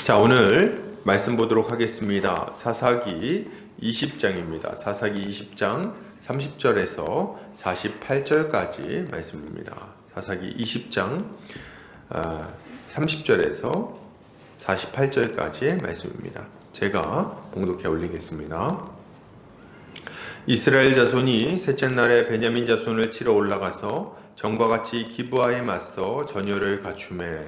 자, 오늘 말씀 보도록 하겠습니다. 사사기 20장입니다. 사사기 20장 30절에서 48절까지 말씀입니다. 사사기 20장 30절에서 48절까지의 말씀입니다. 제가 봉독해 올리겠습니다. 이스라엘 자손이 셋째 날에 베냐민 자손을 치러 올라가서 전과 같이 기브아에 맞서 전열을 갖추매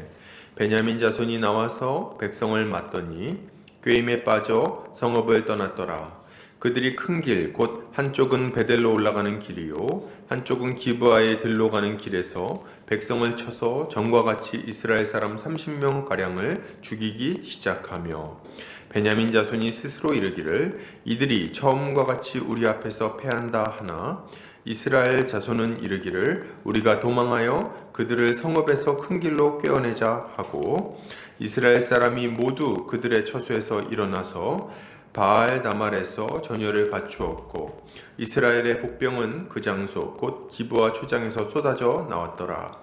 베냐민 자손이 나와서 백성을 맞더니 꾀임에 빠져 성읍을 떠났더라. 그들이 큰 길 곧 한쪽은 베델로 올라가는 길이요 한쪽은 기브아에 들로 가는 길에서 백성을 쳐서 전과 같이 이스라엘 사람 30명 가량을 죽이기 시작하며 베냐민 자손이 스스로 이르기를 이들이 처음과 같이 우리 앞에서 패한다 하나 이스라엘 자손은 이르기를 우리가 도망하여 그들을 성읍에서 큰 길로 꿰어내자 하고 이스라엘 사람이 모두 그들의 처소에서 일어나서 바알 다말에서 전열을 갖추었고 이스라엘의 복병은 그 장소 곧 기브아 초장에서 쏟아져 나왔더라.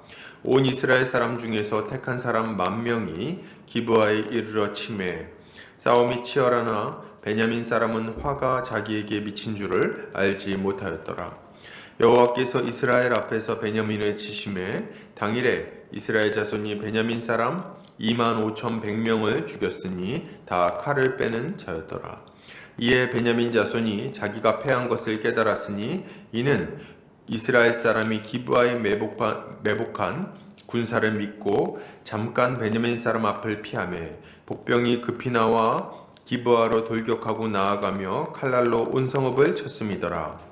온 이스라엘 사람 중에서 택한 사람 10,000명이 기브아에 이르러 치매 싸움이 치열하나 베냐민 사람은 화가 자기에게 미친 줄을 알지 못하였더라. 여호와께서 이스라엘 앞에서 베냐민을 치심에 당일에 이스라엘 자손이 베냐민 사람 25,100명을 죽였으니 다 칼을 빼는 자였더라. 이에 베냐민 자손이 자기가 패한 것을 깨달았으니 이는 이스라엘 사람이 기브아에 매복한 군사를 믿고 잠깐 베냐민 사람 앞을 피하며 복병이 급히 나와 기브아로 돌격하고 나아가며 칼날로 온 성읍을 쳤음이더라.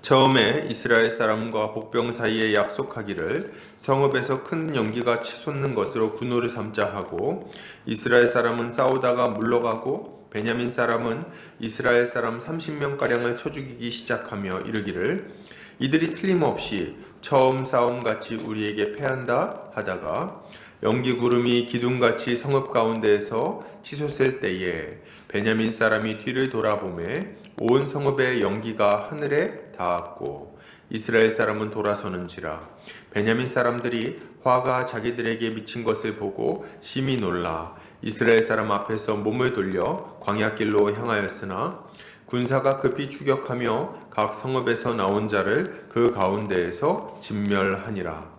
처음에 이스라엘 사람과 복병 사이에 약속하기를 성읍에서 큰 연기가 치솟는 것으로 분노를 삼자 하고 이스라엘 사람은 싸우다가 물러가고 베냐민 사람은 이스라엘 사람 30명가량을 쳐 죽이기 시작하며 이르기를 이들이 틀림없이 처음 싸움같이 우리에게 패한다 하다가 연기 구름이 기둥같이 성읍 가운데에서 치솟을 때에 베냐민 사람이 뒤를 돌아보매 온 성읍의 연기가 하늘에 닿았고 이스라엘 사람은 돌아서는지라 베냐민 사람들이 화가 자기들에게 미친 것을 보고 심히 놀라 이스라엘 사람 앞에서 몸을 돌려 광야길로 향하였으나 군사가 급히 추격하며 각 성읍에서 나온 자를 그 가운데에서 진멸하니라.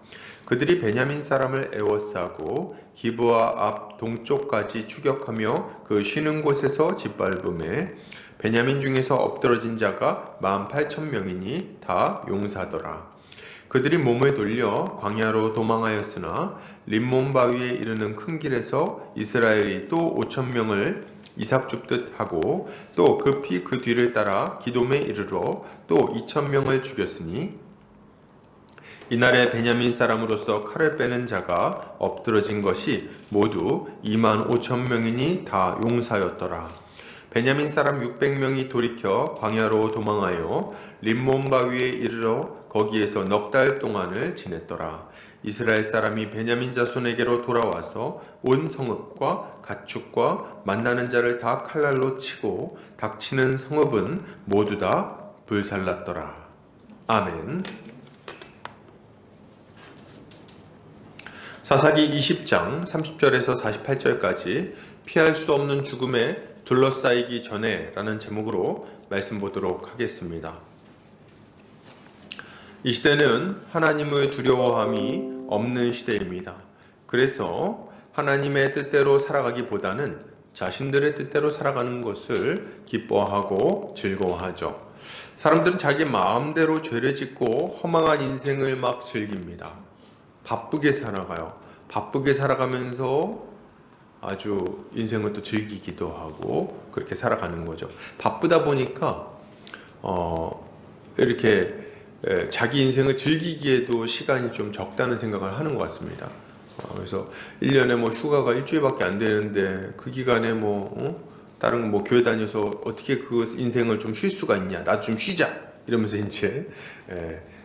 그들이 베냐민 사람을 애워싸고 기브아 앞 동쪽까지 추격하며 그 쉬는 곳에서 짓밟음에 베냐민 중에서 엎드러진 자가 18,000명이니 다 용사더라. 그들이 몸을 돌려 광야로 도망하였으나 림몬 바위에 이르는 큰 길에서 이스라엘이 또 5,000명을 이삭 줍듯 하고 또 급히 그 뒤를 따라 기돔에 이르러 또 2,000명을 죽였으니 이날에 베냐민 사람으로서 칼을 빼는 자가 엎드러진 것이 모두 25,000명이니 다 용사였더라. 베냐민 사람 600명이 돌이켜 광야로 도망하여 림몬 바위에 이르러 거기에서 넉 달 동안을 지냈더라. 이스라엘 사람이 베냐민 자손에게로 돌아와서 온 성읍과 가축과 만나는 자를 다 칼날로 치고 닥치는 성읍은 모두 다 불살랐더라. 아멘. 사사기 20장 30절에서 48절까지 피할 수 없는 죽음에 둘러싸이기 전에 라는 제목으로 말씀 보도록 하겠습니다. 이 시대는 하나님을 두려워함이 없는 시대입니다. 그래서 하나님의 뜻대로 살아가기보다는 자신들의 뜻대로 살아가는 것을 기뻐하고 즐거워하죠. 사람들은 자기 마음대로 죄를 짓고 허망한 인생을 막 즐깁니다. 바쁘게 살아가요. 바쁘게 살아가면서 아주 인생을 또 즐기기도 하고 그렇게 살아가는 거죠. 바쁘다 보니까 이렇게 자기 인생을 즐기기에도 시간이 좀 적다는 생각을 하는 것 같습니다. 그래서 1년에 뭐 휴가가 일주일밖에 안 되는데 그 기간에 다른 교회 다녀서 어떻게 그 인생을 좀 쉴 수가 있냐, 나 좀 쉬자 이러면서 이제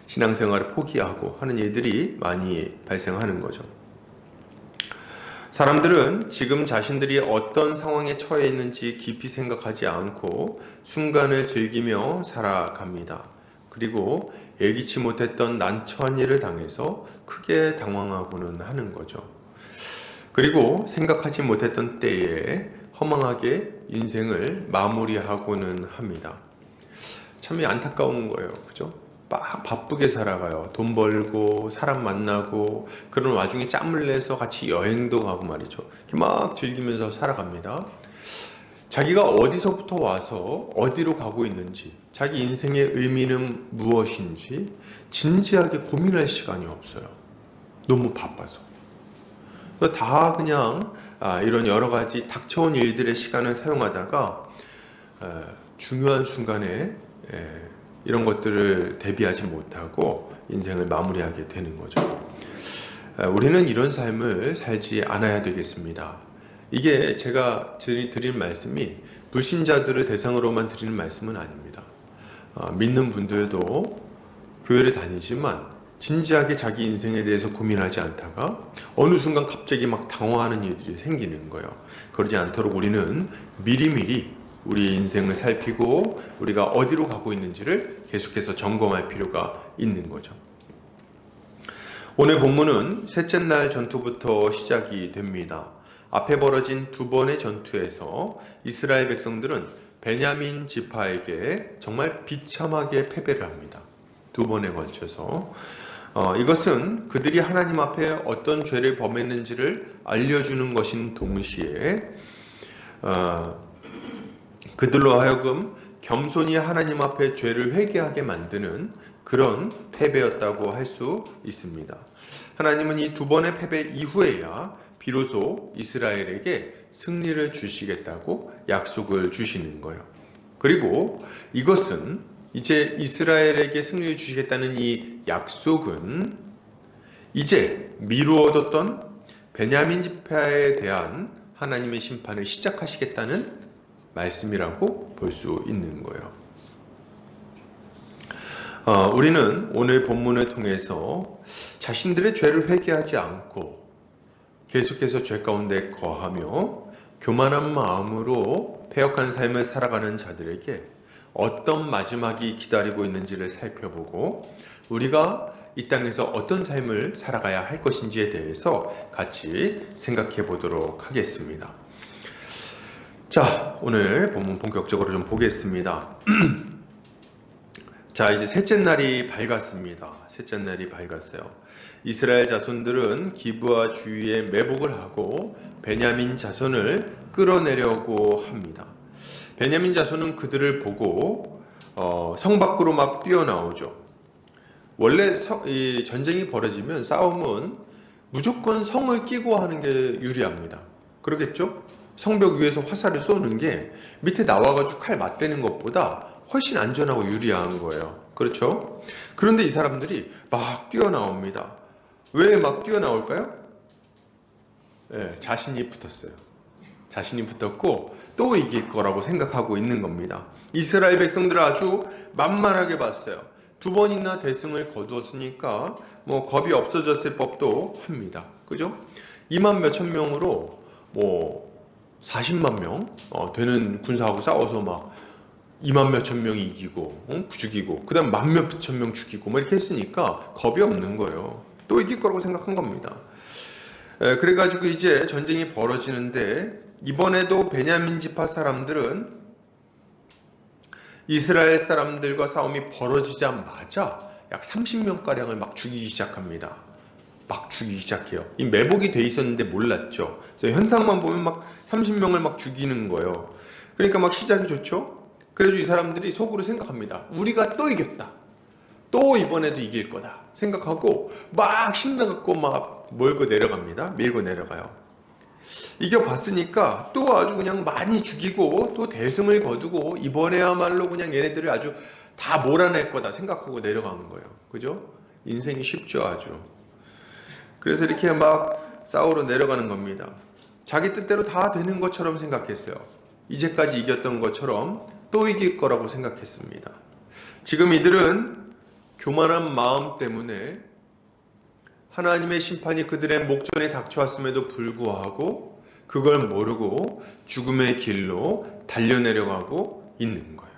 신앙생활을 포기하고 하는 일들이 많이 발생하는 거죠. 사람들은 지금 자신들이 어떤 상황에 처해 있는지 깊이 생각하지 않고 순간을 즐기며 살아갑니다. 그리고 예기치 못했던 난처한 일을 당해서 크게 당황하고는 하는 거죠. 그리고 생각하지 못했던 때에 허망하게 인생을 마무리하고는 합니다. 참 안타까운 거예요. 그죠? 막 바쁘게 살아가요. 돈 벌고 사람 만나고 그런 와중에 짬을 내서 같이 여행도 가고 말이죠. 이렇게 막 즐기면서 살아갑니다. 자기가 어디서부터 와서 어디로 가고 있는지, 자기 인생의 의미는 무엇인지 진지하게 고민할 시간이 없어요. 너무 바빠서. 다 그냥 이런 여러 가지 닥쳐온 일들의 시간을 사용하다가 중요한 순간에 이런 것들을 대비하지 못하고 인생을 마무리하게 되는 거죠. 우리는 이런 삶을 살지 않아야 되겠습니다. 이게 제가 드린 말씀이 불신자들을 대상으로만 드리는 말씀은 아닙니다. 믿는 분들도 교회를 다니지만 진지하게 자기 인생에 대해서 고민하지 않다가 어느 순간 갑자기 막 당황하는 일들이 생기는 거예요. 그러지 않도록 우리는 미리미리 우리 인생을 살피고 우리가 어디로 가고 있는지를 계속해서 점검할 필요가 있는 거죠. 오늘 본문은 셋째 날 전투부터 시작이 됩니다. 앞에 벌어진 두 번의 전투에서 이스라엘 백성들은 베냐민 지파에게 정말 비참하게 패배를 합니다. 두 번에 걸쳐서 이것은 그들이 하나님 앞에 어떤 죄를 범했는지를 알려주는 것인 동시에 그들로 하여금 겸손히 하나님 앞에 죄를 회개하게 만드는 그런 패배였다고 할 수 있습니다. 하나님은 이 두 번의 패배 이후에야 비로소 이스라엘에게 승리를 주시겠다고 약속을 주시는 거예요. 그리고 이것은 이제 이스라엘에게 승리를 주시겠다는 이 약속은 이제 미루어뒀던 베냐민 지파에 대한 하나님의 심판을 시작하시겠다는 말씀이라고 볼 수 있는 거예요. 우리는 오늘 본문을 통해서 자신들의 죄를 회개하지 않고 계속해서 죄 가운데 거하며 교만한 마음으로 패역한 삶을 살아가는 자들에게 어떤 마지막이 기다리고 있는지를 살펴보고 우리가 이 땅에서 어떤 삶을 살아가야 할 것인지에 대해서 같이 생각해 보도록 하겠습니다. 자, 오늘 본문 본격적으로 좀 보겠습니다. 자, 이제 셋째 날이 밝았습니다. 셋째 날이 밝았어요. 이스라엘 자손들은 기브아 주위에 매복을 하고 베냐민 자손을 끌어내려고 합니다. 베냐민 자손은 그들을 보고 성 밖으로 막 뛰어나오죠. 원래 이 전쟁이 벌어지면 싸움은 무조건 성을 끼고 하는 게 유리합니다. 그러겠죠? 성벽 위에서 화살을 쏘는 게 밑에 나와가지고 칼 맞대는 것보다 훨씬 안전하고 유리한 거예요. 그렇죠? 그런데 이 사람들이 막 뛰어나옵니다. 왜 막 뛰어나올까요? 네, 자신이 붙었어요. 자신이 붙었고 또 이길 거라고 생각하고 있는 겁니다. 이스라엘 백성들은 아주 만만하게 봤어요. 두 번이나 대승을 거두었으니까 뭐 겁이 없어졌을 법도 합니다. 그죠? 2만 몇천 명으로 뭐 40만 명 되는 군사하고 싸워서 막 2만 몇천 명이 이기고 죽이고 그 다음 1만 몇천 명 죽이고 뭐 이렇게 했으니까 겁이 없는 거예요. 또 이길 거라고 생각한 겁니다. 그래가지고 이제 전쟁이 벌어지는데 이번에도 베냐민 지파 사람들은 이스라엘 사람들과 싸움이 벌어지자마자 약 30명가량을 막 죽이기 시작합니다. 막 죽이기 시작해요. 이 매복이 돼 있었는데 몰랐죠. 그래서 현상만 보면 막 30명을 막 죽이는 거예요. 그러니까 막 시작이 좋죠. 그래서 이 사람들이 속으로 생각합니다. 우리가 또 이겼다. 또 이번에도 이길 거다 생각하고 막 신나갖고 막 몰고 내려갑니다. 밀고 내려가요. 이겨봤으니까 또 아주 그냥 많이 죽이고 또 대승을 거두고 이번에야말로 그냥 얘네들을 아주 다 몰아낼 거다 생각하고 내려가는 거예요. 그죠? 인생이 쉽죠, 아주. 그래서 이렇게 막 싸우러 내려가는 겁니다. 자기 뜻대로 다 되는 것처럼 생각했어요. 이제까지 이겼던 것처럼 또 이길 거라고 생각했습니다. 지금 이들은 교만한 마음 때문에 하나님의 심판이 그들의 목전에 닥쳐왔음에도 불구하고 그걸 모르고 죽음의 길로 달려내려가고 있는 거예요.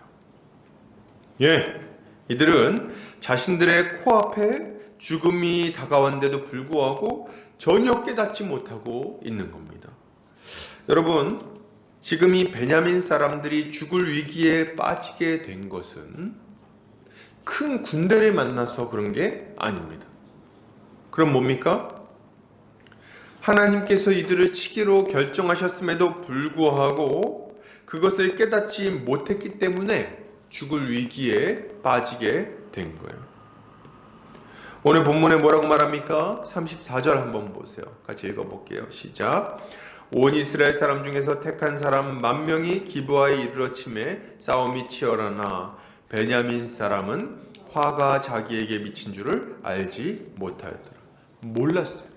예, 이들은 자신들의 코앞에 죽음이 다가왔는데도 불구하고 전혀 깨닫지 못하고 있는 겁니다. 여러분, 지금 이 베냐민 사람들이 죽을 위기에 빠지게 된 것은 큰 군대를 만나서 그런 게 아닙니다. 그럼 뭡니까? 하나님께서 이들을 치기로 결정하셨음에도 불구하고 그것을 깨닫지 못했기 때문에 죽을 위기에 빠지게 된 거예요. 오늘 본문에 뭐라고 말합니까? 34절 한번 보세요. 같이 읽어볼게요. 시작. 온 이스라엘 사람 중에서 택한 사람 10,000명이 기브아에 이르러 치매 싸움이 치열하나 베냐민 사람은 화가 자기에게 미친 줄을 알지 못하였더라. 몰랐어요.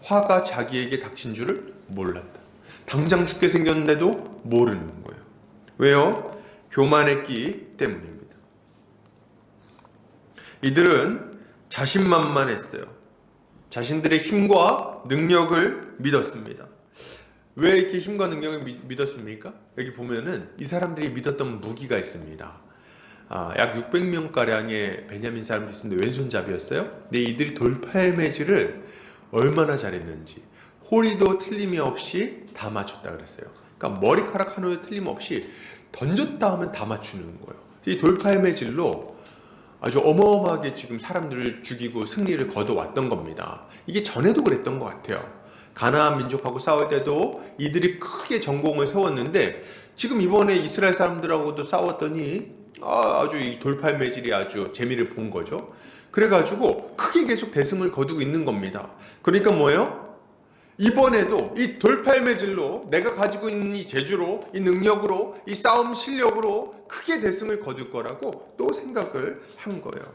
화가 자기에게 닥친 줄을 몰랐다. 당장 죽게 생겼는데도 모르는 거예요. 왜요? 교만했기 때문입니다. 이들은 자신만만했어요. 자신들의 힘과 능력을 믿었습니다. 왜 이렇게 힘과 능력을 믿었습니까? 여기 보면은 이 사람들이 믿었던 무기가 있습니다. 약 600명가량의 베냐민 사람들이 있었는데 왼손잡이였어요. 근데 이들이 돌팔 매질을 얼마나 잘했는지 호리도 틀림이 없이 다 맞췄다 그랬어요. 그러니까 머리카락 하나에 틀림없이 던졌다 하면 다 맞추는 거예요. 이 돌팔 매질로 아주 어마어마하게 지금 사람들을 죽이고 승리를 거둬왔던 겁니다. 이게 전에도 그랬던 것 같아요. 가나안 민족하고 싸울 때도 이들이 크게 전공을 세웠는데 지금 이번에 이스라엘 사람들하고도 싸웠더니 아주 이 돌팔 매질이 아주 재미를 본 거죠. 그래가지고 크게 계속 대승을 거두고 있는 겁니다. 그러니까 뭐예요? 이번에도 이 돌팔 매질로 내가 가지고 있는 이 재주로, 이 능력으로, 이 싸움 실력으로 크게 대승을 거둘 거라고 또 생각을 한 거예요.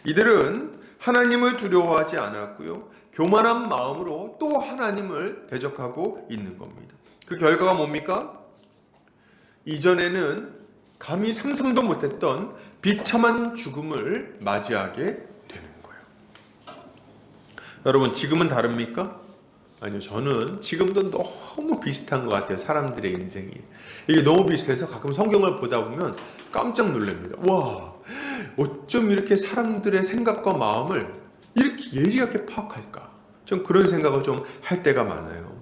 이들은 하나님을 두려워하지 않았고요. 교만한 마음으로 또 하나님을 대적하고 있는 겁니다. 그 결과가 뭡니까? 이전에는 감히 상상도 못했던 비참한 죽음을 맞이하게 되는 거예요. 여러분, 지금은 다릅니까? 아니요, 저는 지금도 너무 비슷한 것 같아요. 사람들의 인생이. 이게 너무 비슷해서 가끔 성경을 보다 보면 깜짝 놀랍니다. 와, 어쩜 이렇게 사람들의 생각과 마음을 이렇게 예리하게 파악할까? 좀 그런 생각을 좀 할 때가 많아요.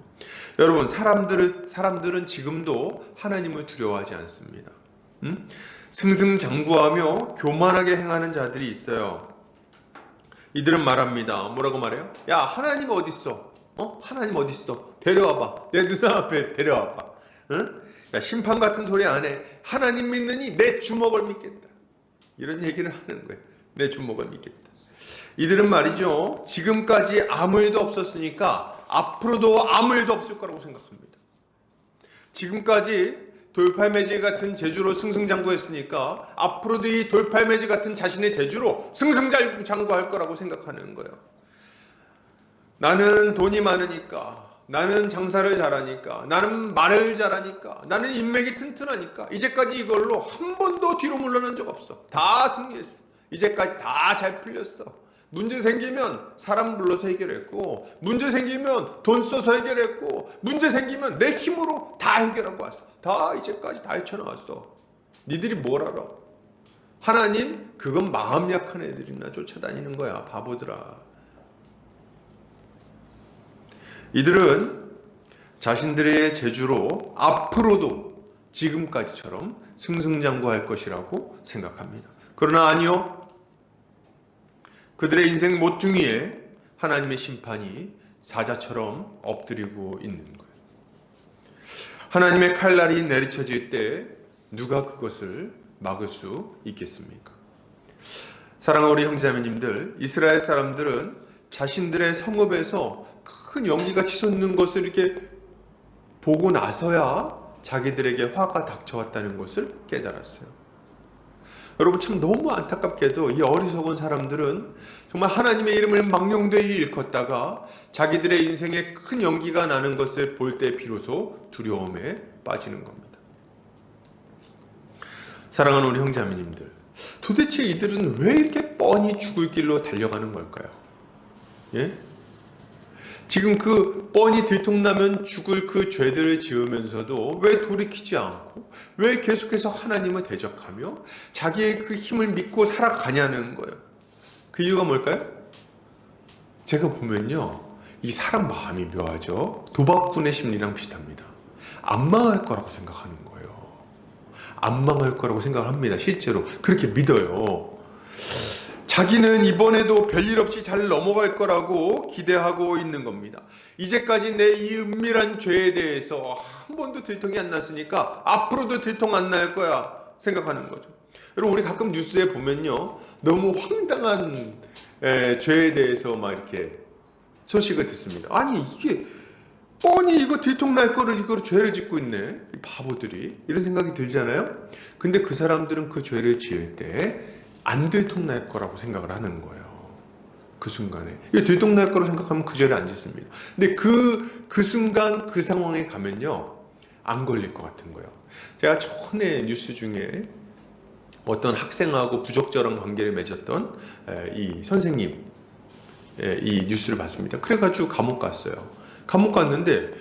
여러분, 사람들은 지금도 하나님을 두려워하지 않습니다. 승승장구하며 교만하게 행하는 자들이 있어요. 이들은 말합니다. 뭐라고 말해요? 야, 하나님 어디 있어? 하나님 어디 있어? 데려와봐. 내 눈앞에 데려와봐. 응? 야, 심판 같은 소리 안 해. 하나님 믿느니 내 주먹을 믿겠다. 이런 얘기를 하는 거예요. 내 주먹을 믿겠다. 이들은 말이죠, 지금까지 아무 일도 없었으니까 앞으로도 아무 일도 없을 거라고 생각합니다. 지금까지 돌팔매질 같은 재주로 승승장구했으니까 앞으로도 이 돌팔매질 같은 자신의 재주로 승승장구할 거라고 생각하는 거예요. 나는 돈이 많으니까, 나는 장사를 잘하니까, 나는 말을 잘하니까, 나는 인맥이 튼튼하니까 이제까지 이걸로 한 번도 뒤로 물러난 적 없어. 다 승리했어. 이제까지 다 잘 풀렸어. 문제 생기면 사람 불러서 해결했고, 문제 생기면 돈 써서 해결했고, 문제 생기면 내 힘으로 다 해결하고 왔어. 다 이제까지 다 헤쳐나왔어. 니들이 뭘 알아? 하나님, 그건 마음 약한 애들이나 쫓아다니는 거야. 바보들아. 이들은 자신들의 재주로 앞으로도 지금까지처럼 승승장구할 것이라고 생각합니다. 그러나 아니요. 그들의 인생 모퉁이에 하나님의 심판이 사자처럼 엎드리고 있는 거예요. 하나님의 칼날이 내리쳐질 때 누가 그것을 막을 수 있겠습니까? 사랑하는 우리 형제자매님들, 이스라엘 사람들은 자신들의 성읍에서 큰 연기가 치솟는 것을 이렇게 보고 나서야 자기들에게 화가 닥쳐왔다는 것을 깨달았어요. 여러분, 참 너무 안타깝게도 이 어리석은 사람들은 정말 하나님의 이름을 망령되이 일컫다가 자기들의 인생에 큰 연기가 나는 것을 볼 때 비로소 두려움에 빠지는 겁니다. 사랑하는 우리 형제자매님들, 도대체 이들은 왜 이렇게 뻔히 죽을 길로 달려가는 걸까요? 예? 지금 그 뻔히 들통나면 죽을 그 죄들을 지으면서도 왜 돌이키지 않고 왜 계속해서 하나님을 대적하며 자기의 그 힘을 믿고 살아가냐는 거예요. 그 이유가 뭘까요? 제가 보면요, 이 사람 마음이 묘하죠. 도박꾼의 심리랑 비슷합니다. 안 망할 거라고 생각하는 거예요. 안 망할 거라고 생각을 합니다. 실제로 그렇게 믿어요. 자기는 이번에도 별일 없이 잘 넘어갈 거라고 기대하고 있는 겁니다. 이제까지 내 이 은밀한 죄에 대해서 한 번도 들통이 안 났으니까 앞으로도 들통 안 날 거야 생각하는 거죠. 여러분, 우리 가끔 뉴스에 보면요, 너무 황당한 죄에 대해서 막 이렇게 소식을 듣습니다. 아니, 이게 뻔히 이거 들통 날 거를 이거로 죄를 짓고 있네, 이 바보들이, 이런 생각이 들잖아요. 근데 그 사람들은 그 죄를 지을 때 안 들통 날 거라고 생각을 하는 거예요. 그 순간에 이게 들통 날 거라고 생각하면 그 죄를 안 짓습니다. 근데 그 순간 그 상황에 가면요, 안 걸릴 것 같은 거예요. 제가 전에 뉴스 중에 어떤 학생하고 부적절한 관계를 맺었던 이 선생님, 이 뉴스를 봤습니다. 그래가지고 감옥 갔어요. 감옥 갔는데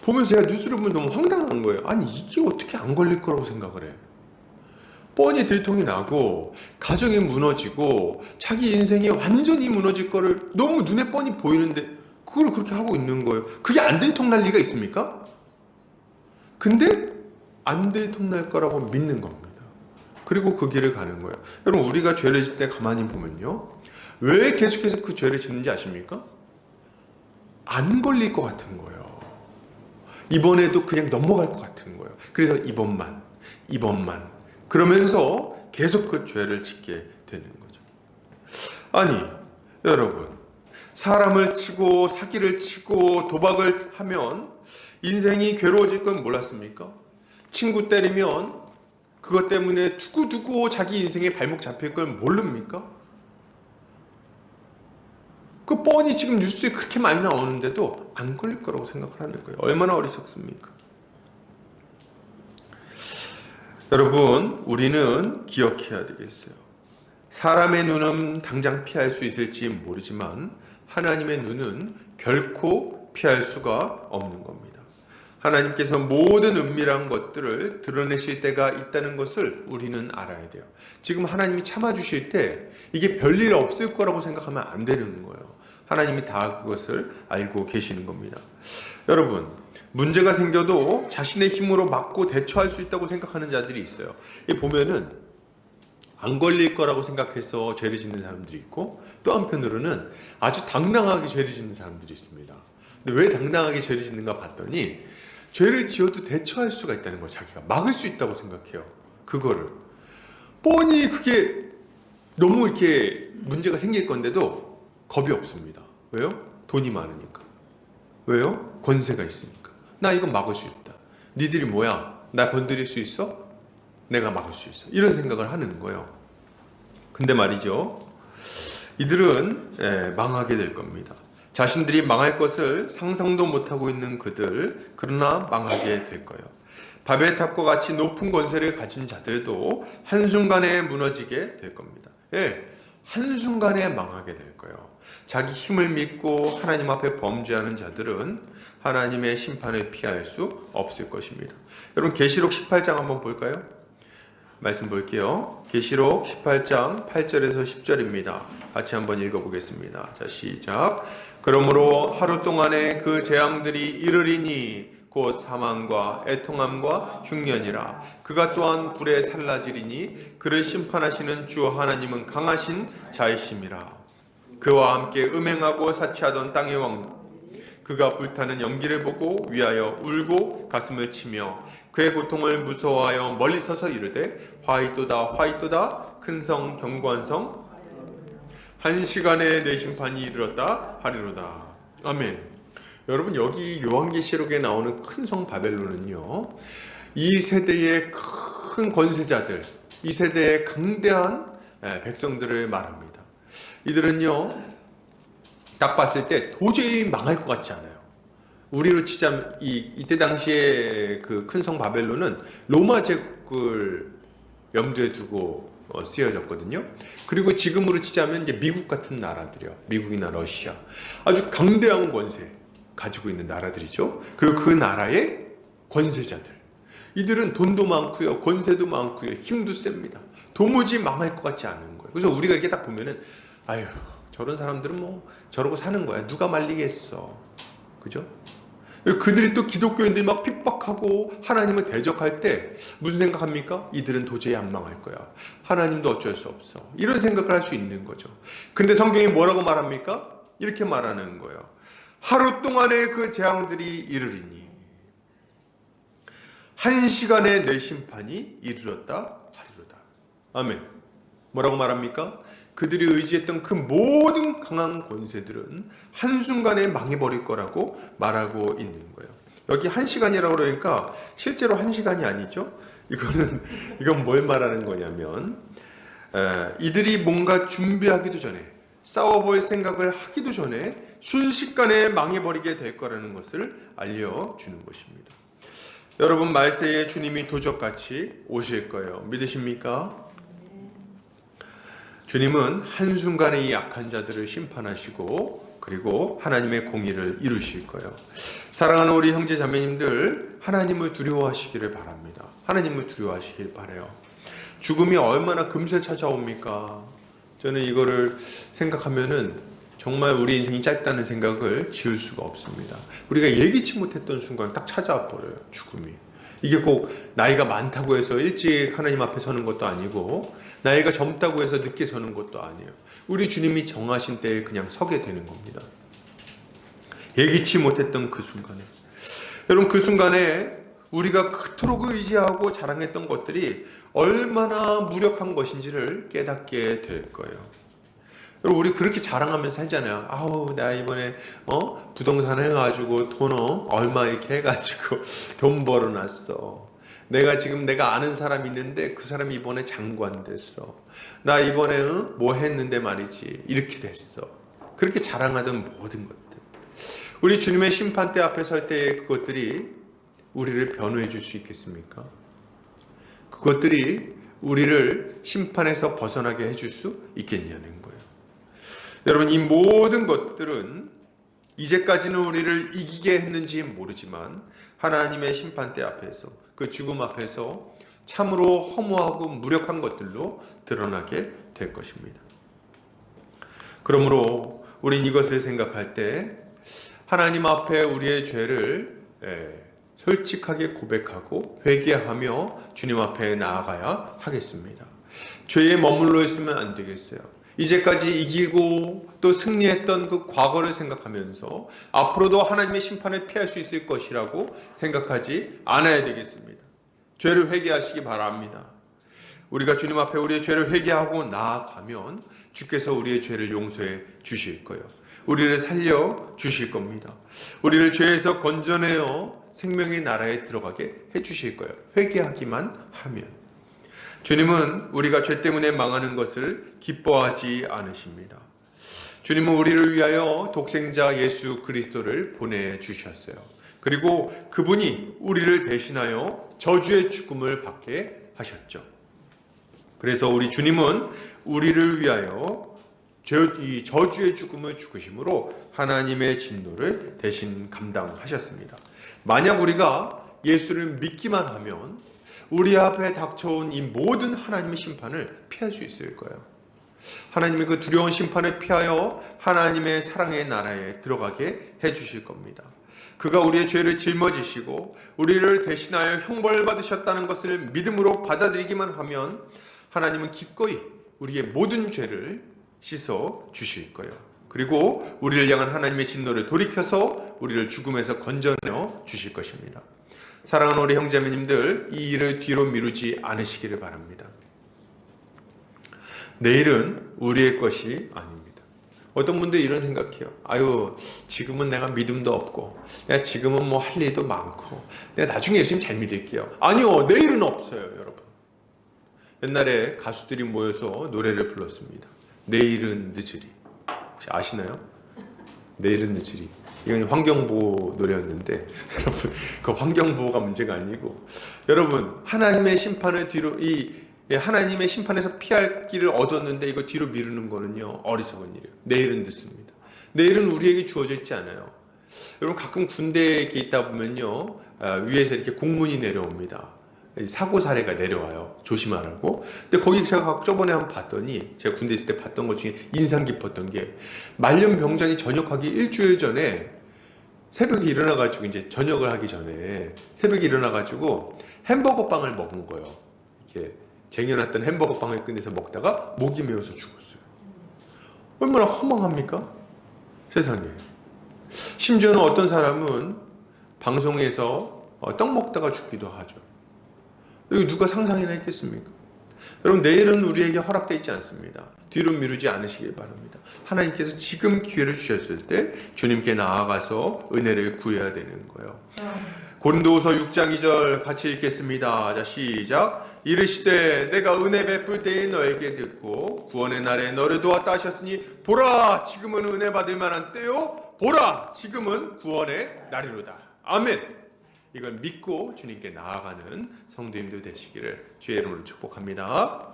보면서 제가 뉴스를 보면 너무 황당한 거예요. 아니, 이게 어떻게 안 걸릴 거라고 생각을 해. 뻔히 들통이 나고 가정이 무너지고 자기 인생이 완전히 무너질 거를 너무 눈에 뻔히 보이는데 그걸 그렇게 하고 있는 거예요. 그게 안 들통 날 리가 있습니까? 근데 안 들통 날 거라고 믿는 겁니다. 그리고 그 길을 가는 거예요. 여러분, 우리가 죄를 짓을 때 가만히 보면요, 왜 계속해서 그 죄를 짓는지 아십니까? 안 걸릴 것 같은 거예요. 이번에도 그냥 넘어갈 것 같은 거예요. 그래서 이번만 그러면서 계속 그 죄를 짓게 되는 거죠. 아니, 여러분, 사람을 치고 사기를 치고 도박을 하면 인생이 괴로워질 건 몰랐습니까? 친구 때리면 그것 때문에 두고두고 자기 인생에 발목 잡힐 걸 모릅니까? 그 뻔히 지금 뉴스에 그렇게 많이 나오는데도 안 걸릴 거라고 생각을 하는 거예요. 얼마나 어리석습니까? 여러분, 우리는 기억해야 되겠어요. 사람의 눈은 당장 피할 수 있을지 모르지만 하나님의 눈은 결코 피할 수가 없는 겁니다. 하나님께서 모든 은밀한 것들을 드러내실 때가 있다는 것을 우리는 알아야 돼요. 지금 하나님이 참아주실 때 이게 별일 없을 거라고 생각하면 안 되는 거예요. 하나님이 다 그것을 알고 계시는 겁니다. 여러분, 문제가 생겨도 자신의 힘으로 막고 대처할 수 있다고 생각하는 자들이 있어요. 이 보면은 안 걸릴 거라고 생각해서 죄를 짓는 사람들이 있고, 또 한편으로는 아주 당당하게 죄를 짓는 사람들이 있습니다. 근데 왜 당당하게 죄를 짓는가 봤더니 죄를 지어도 대처할 수가 있다는 거예요. 자기가 막을 수 있다고 생각해요. 그거를 뻔히 그게 너무 이렇게 문제가 생길 건데도 겁이 없습니다. 왜요? 돈이 많으니까. 왜요? 권세가 있으니까. 나 이건 막을 수 있다. 니들이 뭐야? 나 건드릴 수 있어? 내가 막을 수 있어. 이런 생각을 하는 거예요. 근데 말이죠, 이들은 망하게 될 겁니다. 자신들이 망할 것을 상상도 못하고 있는 그들, 그러나 망하게 될 거예요. 바벨탑과 같이 높은 권세를 가진 자들도 한순간에 무너지게 될 겁니다. 한순간에 망하게 될 거예요. 자기 힘을 믿고 하나님 앞에 범죄하는 자들은 하나님의 심판을 피할 수 없을 것입니다. 여러분, 계시록 18장 한번 볼까요? 말씀 볼게요. 계시록 18장 8절에서 10절입니다. 같이 한번 읽어보겠습니다. 자, 시작. 그러므로 하루 동안에 그 재앙들이 이르리니 곧 사망과 애통함과 흉년이라. 그가 또한 불에 살라지리니 그를 심판하시는 주 하나님은 강하신 자이심이라. 그와 함께 음행하고 사치하던 땅의 왕, 그가 불타는 연기를 보고 위하여 울고 가슴을 치며 그의 고통을 무서워하여 멀리 서서 이르되 화이또다 화이또다 큰 성 견고한 성 한 시간에 내 심판이 이르렀다 하리로다. 아멘. 여러분, 여기 요한계시록에 나오는 큰 성 바벨론은요, 이 세대의 큰 권세자들, 이 세대의 강대한 백성들을 말합니다. 이들은요, 딱 봤을 때 도저히 망할 것 같지 않아요. 우리로 치자면 이때 당시에 그 큰 성 바벨론은 로마 제국을 염두에 두고 쓰여졌거든요. 그리고 지금으로 치자면 이제 미국 같은 나라들이요. 미국이나 러시아. 아주 강대한 권세 가지고 있는 나라들이죠. 그리고 그 나라의 권세자들. 이들은 돈도 많고요. 권세도 많고요. 힘도 셉니다. 도무지 망할 것 같지 않은 거예요. 그래서 우리가 이렇게 딱 보면은 아유, 저런 사람들은 뭐 저러고 사는 거야. 누가 말리겠어. 그죠? 그들이 또 기독교인들이 막 핍박하고 하나님을 대적할 때 무슨 생각합니까? 이들은 도저히 안 망할 거야. 하나님도 어쩔 수 없어. 이런 생각을 할 수 있는 거죠. 근데 성경이 뭐라고 말합니까? 이렇게 말하는 거예요. 하루 동안의 그 재앙들이 이르리니 1시간에 내 심판이 이르렀다 하리로다. 아멘. 뭐라고 말합니까? 그들이 의지했던 그 모든 강한 권세들은 한순간에 망해버릴 거라고 말하고 있는 거예요. 여기 1시간이라고 그러니까 실제로 1시간이 아니죠. 이건 뭘 말하는 거냐면 이들이 뭔가 준비하기도 전에 싸워볼 생각을 하기도 전에 순식간에 망해버리게 될 거라는 것을 알려주는 것입니다. 여러분, 말세에 주님이 도적같이 오실 거예요. 믿으십니까? 주님은 한순간에 이 약한 자들을 심판하시고 그리고 하나님의 공의를 이루실 거예요. 사랑하는 우리 형제 자매님들, 하나님을 두려워하시기를 바랍니다. 하나님을 두려워하시길 바라요. 죽음이 얼마나 금세 찾아옵니까? 저는 이거를 생각하면은 정말 우리 인생이 짧다는 생각을 지을 수가 없습니다. 우리가 예기치 못했던 순간 딱 찾아와 버려요, 죽음이. 이게 꼭 나이가 많다고 해서 일찍 하나님 앞에 서는 것도 아니고 나이가 젊다고 해서 늦게 서는 것도 아니에요. 우리 주님이 정하신 때에 그냥 서게 되는 겁니다. 예기치 못했던 그 순간에, 여러분, 그 순간에 우리가 그토록 의지하고 자랑했던 것들이 얼마나 무력한 것인지를 깨닫게 될 거예요. 여러분, 우리 그렇게 자랑하면서 살잖아요. 아우, 나 이번에 부동산 해가지고 돈 얼마 이렇게 해가지고 돈 벌어놨어. 내가 아는 사람 있는데 그 사람이 이번에 장관 됐어. 나 이번에 뭐 했는데 말이지 이렇게 됐어. 그렇게 자랑하던 모든 것들, 우리 주님의 심판대 앞에 설 때의 그것들이 우리를 변호해 줄 수 있겠습니까? 그것들이 우리를 심판에서 벗어나게 해줄 수 있겠냐는 거예요. 여러분, 이 모든 것들은 이제까지는 우리를 이기게 했는지 모르지만 하나님의 심판대 앞에서, 그 죽음 앞에서 참으로 허무하고 무력한 것들로 드러나게 될 것입니다. 그러므로 우린 이것을 생각할 때 하나님 앞에 우리의 죄를 솔직하게 고백하고 회개하며 주님 앞에 나아가야 하겠습니다. 죄에 머물러 있으면 안 되겠어요. 이제까지 이기고 또 승리했던 그 과거를 생각하면서 앞으로도 하나님의 심판을 피할 수 있을 것이라고 생각하지 않아야 되겠습니다. 죄를 회개하시기 바랍니다. 우리가 주님 앞에 우리의 죄를 회개하고 나아가면 주께서 우리의 죄를 용서해 주실 거예요. 우리를 살려 주실 겁니다. 우리를 죄에서 건져내어 생명의 나라에 들어가게 해 주실 거예요. 회개하기만 하면. 주님은 우리가 죄 때문에 망하는 것을 기뻐하지 않으십니다. 주님은 우리를 위하여 독생자 예수 그리스도를 보내주셨어요. 그리고 그분이 우리를 대신하여 저주의 죽음을 받게 하셨죠. 그래서 우리 주님은 우리를 위하여 이 저주의 죽음을 죽으심으로 하나님의 진노를 대신 감당하셨습니다. 만약 우리가 예수를 믿기만 하면 우리 앞에 닥쳐온 이 모든 하나님의 심판을 피할 수 있을 거예요. 하나님의 그 두려운 심판을 피하여 하나님의 사랑의 나라에 들어가게 해주실 겁니다. 그가 우리의 죄를 짊어지시고 우리를 대신하여 형벌을 받으셨다는 것을 믿음으로 받아들이기만 하면 하나님은 기꺼이 우리의 모든 죄를 씻어 주실 거예요. 그리고 우리를 향한 하나님의 진노를 돌이켜서 우리를 죽음에서 건져내어 주실 것입니다. 사랑하는 우리 형제님들, 이 일을 뒤로 미루지 않으시기를 바랍니다. 내일은 우리의 것이 아닙니다. 어떤 분들이 이런 생각해요. 아유, 지금은 내가 믿음도 없고, 내가 지금은 뭐 할 일도 많고, 내가 나중에 예수님 잘 믿을게요. 아니요, 내일은 없어요, 여러분. 옛날에 가수들이 모여서 노래를 불렀습니다. 내일은 늦으리. 혹시 아시나요? 내일은 늦으리. 이건 환경보호 노래였는데 여러분, 그 환경보호가 문제가 아니고, 여러분, 하나님의 심판을 뒤로 하나님의 심판에서 피할 길을 얻었는데 이거 뒤로 미루는 거는요, 어리석은 일이에요. 내일은 늦습니다. 내일은 우리에게 주어져 있지 않아요. 여러분, 가끔 군대에 이렇게 있다 보면요, 위에서 이렇게 공문이 내려옵니다. 사고 사례가 내려와요. 조심하라고. 근데 거기 제가 저번에 한번 봤더니, 제가 군대 있을 때 봤던 것 중에 인상 깊었던 게, 말년 병장이 전역하기 일주일 전에 새벽에 일어나가지고, 이제 전역을 하기 전에 새벽에 일어나가지고 햄버거 빵을 먹은 거예요. 이렇게 쟁여놨던 햄버거 빵을 꺼내서 먹다가 목이 메어서 죽었어요. 얼마나 허망합니까? 세상에. 심지어는 어떤 사람은 방송에서 떡 먹다가 죽기도 하죠. 이거 누가 상상이나 했겠습니까? 여러분, 내일은 우리에게 허락되어 있지 않습니다. 뒤로 미루지 않으시길 바랍니다. 하나님께서 지금 기회를 주셨을 때 주님께 나아가서 은혜를 구해야 되는 거예요. 고린도후서 6장 2절 같이 읽겠습니다. 자, 시작. 이르시되 내가 은혜 베풀 때에 너에게 듣고 구원의 날에 너를 도왔다 하셨으니 보라, 지금은 은혜 받을 만한 때요, 보라, 지금은 구원의 날이로다. 아멘. 이걸 믿고 주님께 나아가는 성도님들 되시기를 주의 이름으로 축복합니다.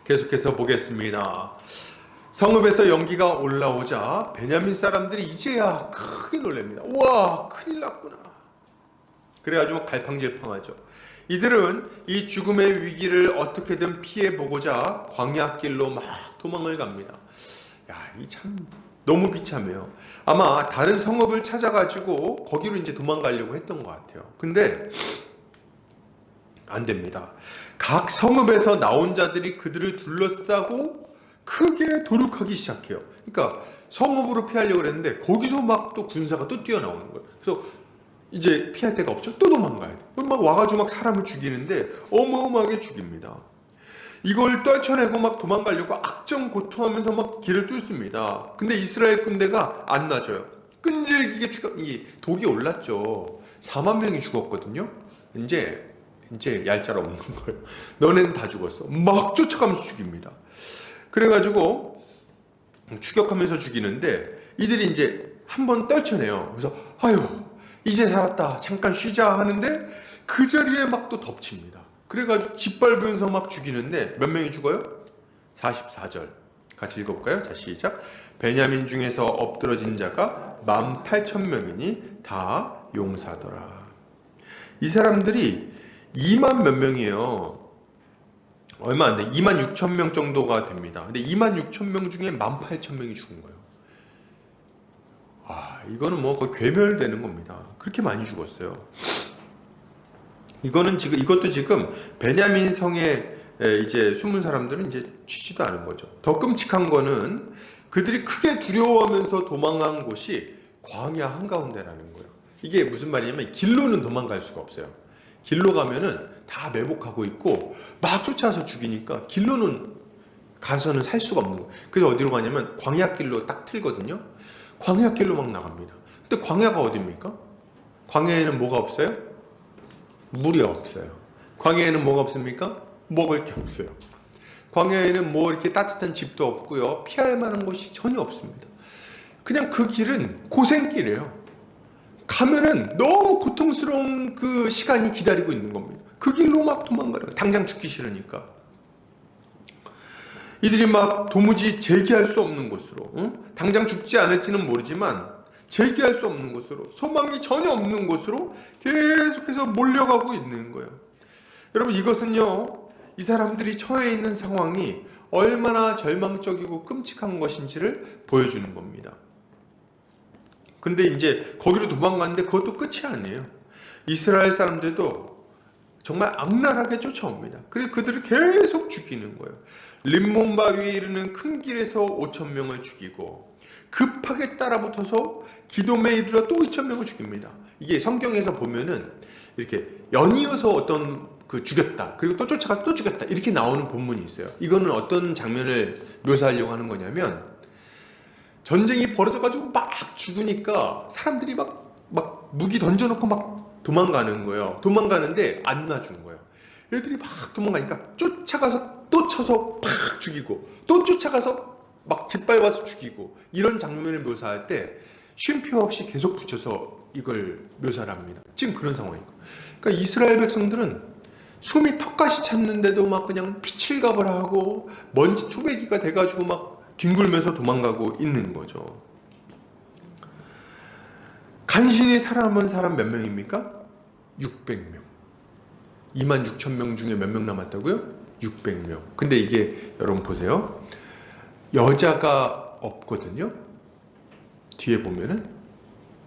계속해서 보겠습니다. 성읍에서 연기가 올라오자 베냐민 사람들이 이제야 크게 놀랍니다. 우와, 큰일 났구나. 그래가지고 갈팡질팡하죠. 이들은 이 죽음의 위기를 어떻게든 피해보고자 광야길로 막 도망을 갑니다. 야, 이 참 너무 비참해요. 아마 다른 성읍을 찾아가지고 거기로 이제 도망가려고 했던 것 같아요. 근데 안 됩니다. 각 성읍에서 나온 자들이 그들을 둘러싸고 크게 도륙하기 시작해요. 그러니까 성읍으로 피하려고 했는데 거기서 막 또 군사가 또 뛰어나오는 거예요. 그래서 이제 피할 데가 없죠. 또 도망가야 돼. 막 와가지고 막 사람을 죽이는데 어마어마하게 죽입니다. 이걸 떨쳐내고 막 도망가려고 악정고투하면서 막 길을 뚫습니다. 근데 이스라엘 군대가 안 놔줘요. 끈질기게 이 독이 올랐죠. 4만 명이 죽었거든요. 이제 얄짤 없는 거예요. 너네는 다 죽었어. 막 쫓아가면서 죽입니다. 그래가지고 추격하면서 죽이는데 이들이 이제 한번 떨쳐내요. 그래서 아유, 이제 살았다, 잠깐 쉬자 하는데 그 자리에 막 또 덮칩니다. 그래가지고 짓밟으면서 막 죽이는데 몇 명이 죽어요? 44절 같이 읽어볼까요? 자, 시작. 베냐민 중에서 엎드러진 자가 18,000명이니 다 용사더라. 이 사람들이 2만 몇 명이에요. 얼마 안 돼. 26,000명 정도가 됩니다. 근데 26,000명 중에 18,000명이 죽은 거예요. 아, 이거는 뭐 거의 괴멸되는 겁니다. 그렇게 많이 죽었어요. 이것도 지금 베냐민 성에 이제 숨은 사람들은 이제 치지도 않은 거죠. 더 끔찍한 거는 그들이 크게 두려워하면서 도망간 곳이 광야 한가운데라는 거예요. 이게 무슨 말이냐면 길로는 도망갈 수가 없어요. 길로 가면은 다 매복하고 있고 막 쫓아서 죽이니까 길로는 가서는 살 수가 없는 거예요. 그래서 어디로 가냐면 광야길로 딱 틀거든요. 광야길로 막 나갑니다. 근데 광야가 어디입니까? 광야에는 뭐가 없어요? 물이 없어요. 광야에는 뭐가 없습니까? 먹을 게 없어요. 광야에는 뭐 이렇게 따뜻한 집도 없고요. 피할 만한 곳이 전혀 없습니다. 그냥 그 길은 고생길이에요. 가면은 너무 고통스러운 그 시간이 기다리고 있는 겁니다. 그 길로 막 도망가요. 당장 죽기 싫으니까. 이들이 막 도무지 제기할 수 없는 곳으로, 당장 죽지 않을지는 모르지만 제기할 수 없는 곳으로, 소망이 전혀 없는 곳으로 계속해서 몰려가고 있는 거예요. 여러분, 이것은요, 이 사람들이 처해 있는 상황이 얼마나 절망적이고 끔찍한 것인지를 보여주는 겁니다. 근데 이제 거기로 도망갔는데 그것도 끝이 아니에요. 이스라엘 사람들도 정말 악랄하게 쫓아옵니다. 그래서 그들을 계속 죽이는 거예요. 림몬 바위에 이르는 큰 길에서 5,000명을 죽이고 급하게 따라붙어서 기돔에 이르러 또 2,000명을 죽입니다. 이게 성경에서 보면은 이렇게 연이어서 어떤 죽였다, 그리고 또 쫓아가서 또 죽였다, 이렇게 나오는 본문이 있어요. 이거는 어떤 장면을 묘사하려고 하는 거냐면, 전쟁이 벌어져가지고 막 죽으니까 사람들이 막 무기 던져놓고 막 도망가는 거예요. 도망가는데 안 놔준 거예요. 얘들이 막 도망가니까 쫓아가서 또 쳐서 팍 죽이고, 또 쫓아가서 막 짓밟아서 죽이고, 이런 장면을 묘사할 때 쉼표 없이 계속 붙여서 이걸 묘사를 합니다. 지금 그런 상황이고, 그러니까 이스라엘 백성들은 숨이 턱까지 찼는데도 막 그냥 피칠갑을 하고 먼지 투배기가 돼가지고 막 뒹굴면서 도망가고 있는 거죠. 간신히 살아남은 사람 몇 명입니까? 600명. 26,000명 중에 몇 명 남았다고요? 600명. 근데 이게 여러분 보세요. 여자가 없거든요. 뒤에 보면은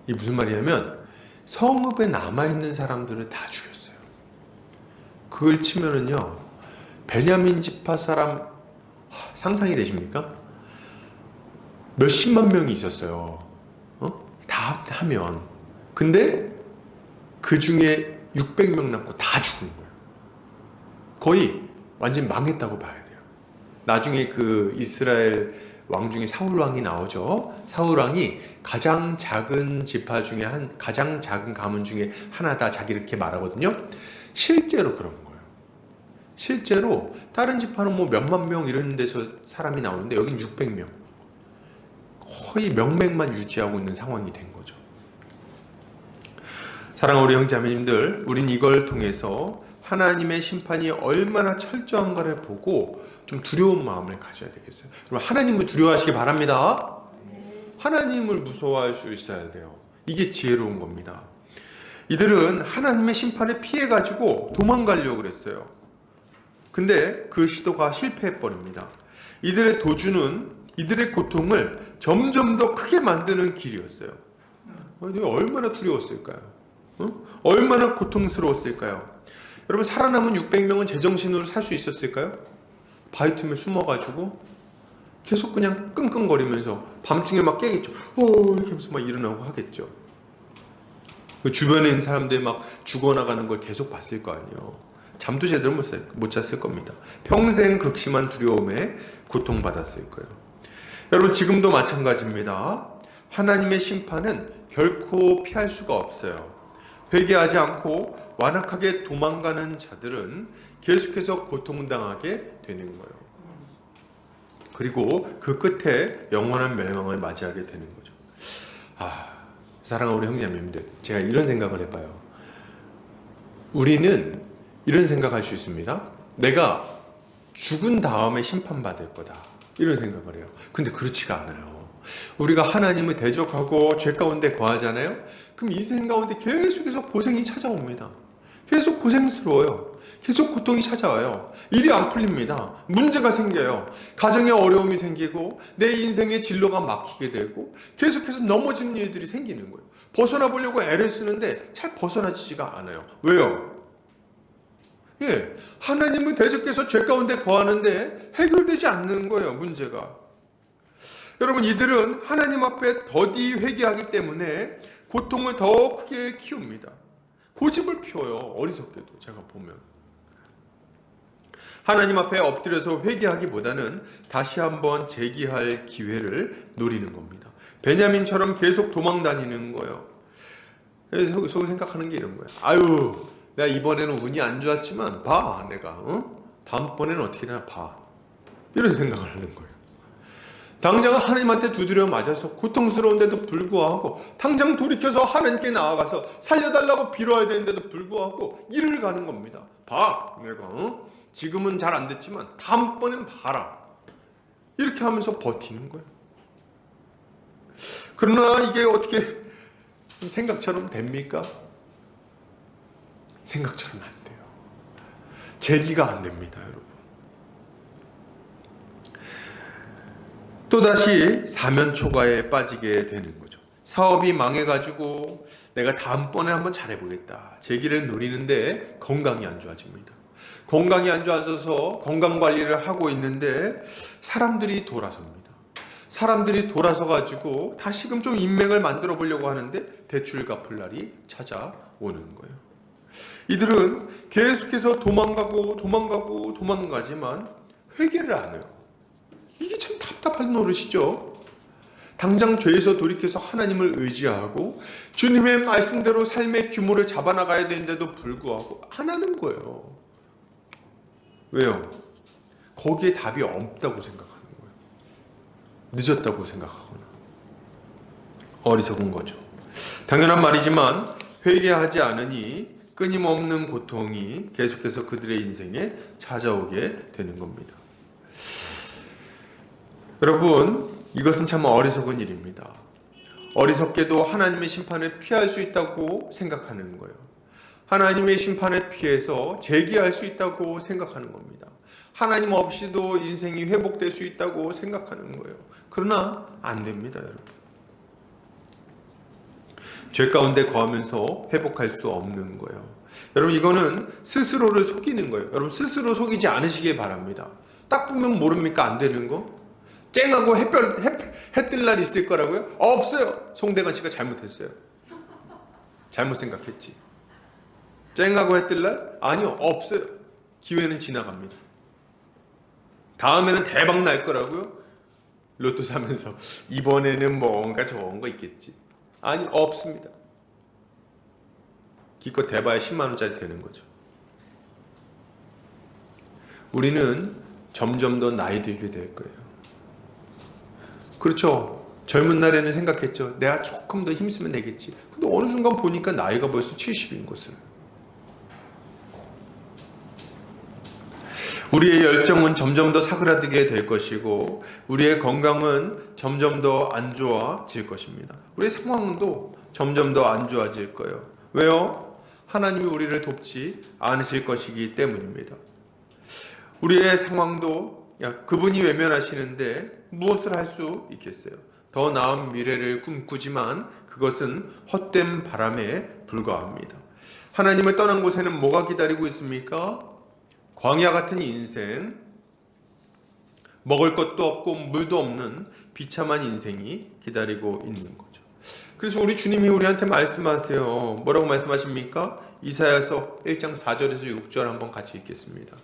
이게 무슨 말이냐면 성읍에 남아있는 사람들을 다 죽였어요. 그걸 치면은요, 베냐민 지파 사람 상상이 되십니까? 몇십만 명이 있었어요. 다 하면. 근데 그 중에 600명 남고 다 죽은 거예요. 거의 완전 망했다고 봐야 돼요. 나중에 그 이스라엘 왕 중에 사울 왕이 나오죠. 사울 왕이 가장 작은 지파 중에 가장 작은 가문 중에 하나다, 자기 이렇게 말하거든요. 실제로 그런 거예요. 실제로 다른 지파는 뭐 몇만 명 이런 데서 사람이 나오는데 여긴 600명. 거의 명맥만 유지하고 있는 상황이 된 거죠. 사랑하는 우리 형제자매님들, 우린 이걸 통해서 하나님의 심판이 얼마나 철저한가를 보고 좀 두려운 마음을 가져야 되겠어요. 여러분, 하나님을 두려워하시기 바랍니다. 하나님을 무서워할 수 있어야 돼요. 이게 지혜로운 겁니다. 이들은 하나님의 심판을 피해가지고 도망가려고 그랬어요. 근데 그 시도가 실패해버립니다. 이들의 도주는 이들의 고통을 점점 더 크게 만드는 길이었어요. 얼마나 두려웠을까요? 얼마나 고통스러웠을까요? 여러분, 살아남은 600명은 제정신으로 살 수 있었을까요? 바위 틈에 숨어가지고 계속 그냥 끙끙거리면서 밤중에 막 깨겠죠. 이렇게 하면서 막 일어나고 하겠죠. 그 주변에 있는 사람들이 막 죽어나가는 걸 계속 봤을 거 아니에요. 잠도 제대로 못 잤을 겁니다. 평생 극심한 두려움에 고통받았을 거예요. 여러분, 지금도 마찬가지입니다. 하나님의 심판은 결코 피할 수가 없어요. 회개하지 않고 완악하게 도망가는 자들은 계속해서 고통당하게 되는 거예요. 그리고 그 끝에 영원한 멸망을 맞이하게 되는 거죠. 사랑하는 우리 형제자매님들, 제가 이런 생각을 해봐요. 우리는 이런 생각할 수 있습니다. 내가 죽은 다음에 심판받을 거다, 이런 생각을 해요. 근데 그렇지가 않아요. 우리가 하나님을 대적하고 죄 가운데 거하잖아요. 그럼 인생 가운데 계속해서 고생이 찾아옵니다. 계속 고생스러워요. 계속 고통이 찾아와요. 일이 안 풀립니다. 문제가 생겨요. 가정에 어려움이 생기고 내 인생의 진로가 막히게 되고 계속해서 넘어지는 일들이 생기는 거예요. 벗어나 보려고 애를 쓰는데 잘 벗어나지지가 않아요. 왜요? 하나님은 대적해서 죄 가운데 거하는데 해결되지 않는 거예요, 문제가. 여러분, 이들은 하나님 앞에 더디 회개하기 때문에 고통을 더 크게 키웁니다. 고집을 피워요, 어리석게도. 제가 보면 하나님 앞에 엎드려서 회개하기보다는 다시 한번 재기할 기회를 노리는 겁니다. 베냐민처럼 계속 도망다니는 거예요. 속으로 생각하는 게 이런 거예요. 내가 이번에는 운이 안 좋았지만 내가 다음번에는 어떻게 되나 봐, 이런 생각을 하는 거예요. 당장 하나님한테 두드려 맞아서 고통스러운데도 불구하고 당장 돌이켜서 하나님께 나아가서 살려달라고 빌어야 되는데도 불구하고 일을 가는 겁니다. 내가 지금은 잘 안 됐지만 다음번엔 봐라, 이렇게 하면서 버티는 거예요. 그러나 이게 어떻게 생각처럼 됩니까? 생각처럼 안 돼요. 재기가 안 됩니다, 여러분. 또다시 사면초가에 빠지게 되는 거죠. 사업이 망해가지고 내가 다음번에 한번 잘해보겠다, 재기를 노리는데 건강이 안 좋아집니다. 건강이 안 좋아져서 건강관리를 하고 있는데 사람들이 돌아섭니다. 사람들이 돌아서가지고 다시금 좀 인맥을 만들어 보려고 하는데 대출 갚을 날이 찾아오는 거예요. 이들은 계속해서 도망가지만 회개를 안 해요. 이게 참 답답한 노릇이죠. 당장 죄에서 돌이켜서 하나님을 의지하고 주님의 말씀대로 삶의 규모를 잡아나가야 되는데도 불구하고 안 하는 거예요. 왜요? 거기에 답이 없다고 생각하는 거예요. 늦었다고 생각하거나 어리석은 거죠. 당연한 말이지만 회개하지 않으니 끊임없는 고통이 계속해서 그들의 인생에 찾아오게 되는 겁니다. 여러분, 이것은 참 어리석은 일입니다. 어리석게도 하나님의 심판을 피할 수 있다고 생각하는 거예요. 하나님의 심판에 피해서 재기할 수 있다고 생각하는 겁니다. 하나님 없이도 인생이 회복될 수 있다고 생각하는 거예요. 그러나 안 됩니다, 여러분. 죄 가운데 거하면서 회복할 수 없는 거예요. 여러분, 이거는 스스로를 속이는 거예요. 여러분, 스스로 속이지 않으시길 바랍니다. 딱 보면 모릅니까? 안 되는 거? 쨍하고 해 뜰 날 있을 거라고요? 없어요. 송대관 씨가 잘못했어요. 잘못 생각했지. 쨍하고 해 뜰 날? 아니요, 없어요. 기회는 지나갑니다. 다음에는 대박 날 거라고요? 로또 사면서 이번에는 뭔가 좋은 거 있겠지. 아니, 없습니다. 기껏 대봐야 10만 원짜리 되는 거죠. 우리는 점점 더 나이 들게 될 거예요. 그렇죠. 젊은 날에는 생각했죠. 내가 조금 더 힘쓰면 되겠지. 근데 어느 순간 보니까 나이가 벌써 70인 것을. 우리의 열정은 점점 더 사그라들게 될 것이고 우리의 건강은 점점 더 안 좋아질 것입니다. 우리의 상황도 점점 더 안 좋아질 거예요. 왜요? 하나님이 우리를 돕지 않으실 것이기 때문입니다. 우리의 상황도 그분이 외면하시는데 무엇을 할 수 있겠어요? 더 나은 미래를 꿈꾸지만 그것은 헛된 바람에 불과합니다. 하나님을 떠난 곳에는 뭐가 기다리고 있습니까? 광야 같은 인생, 먹을 것도 없고 물도 없는 비참한 인생이 기다리고 있는 거죠. 그래서 우리 주님이 우리한테 말씀하세요. 뭐라고 말씀하십니까? 이사야서 1장 4절에서 6절 한번 같이 읽겠습니다.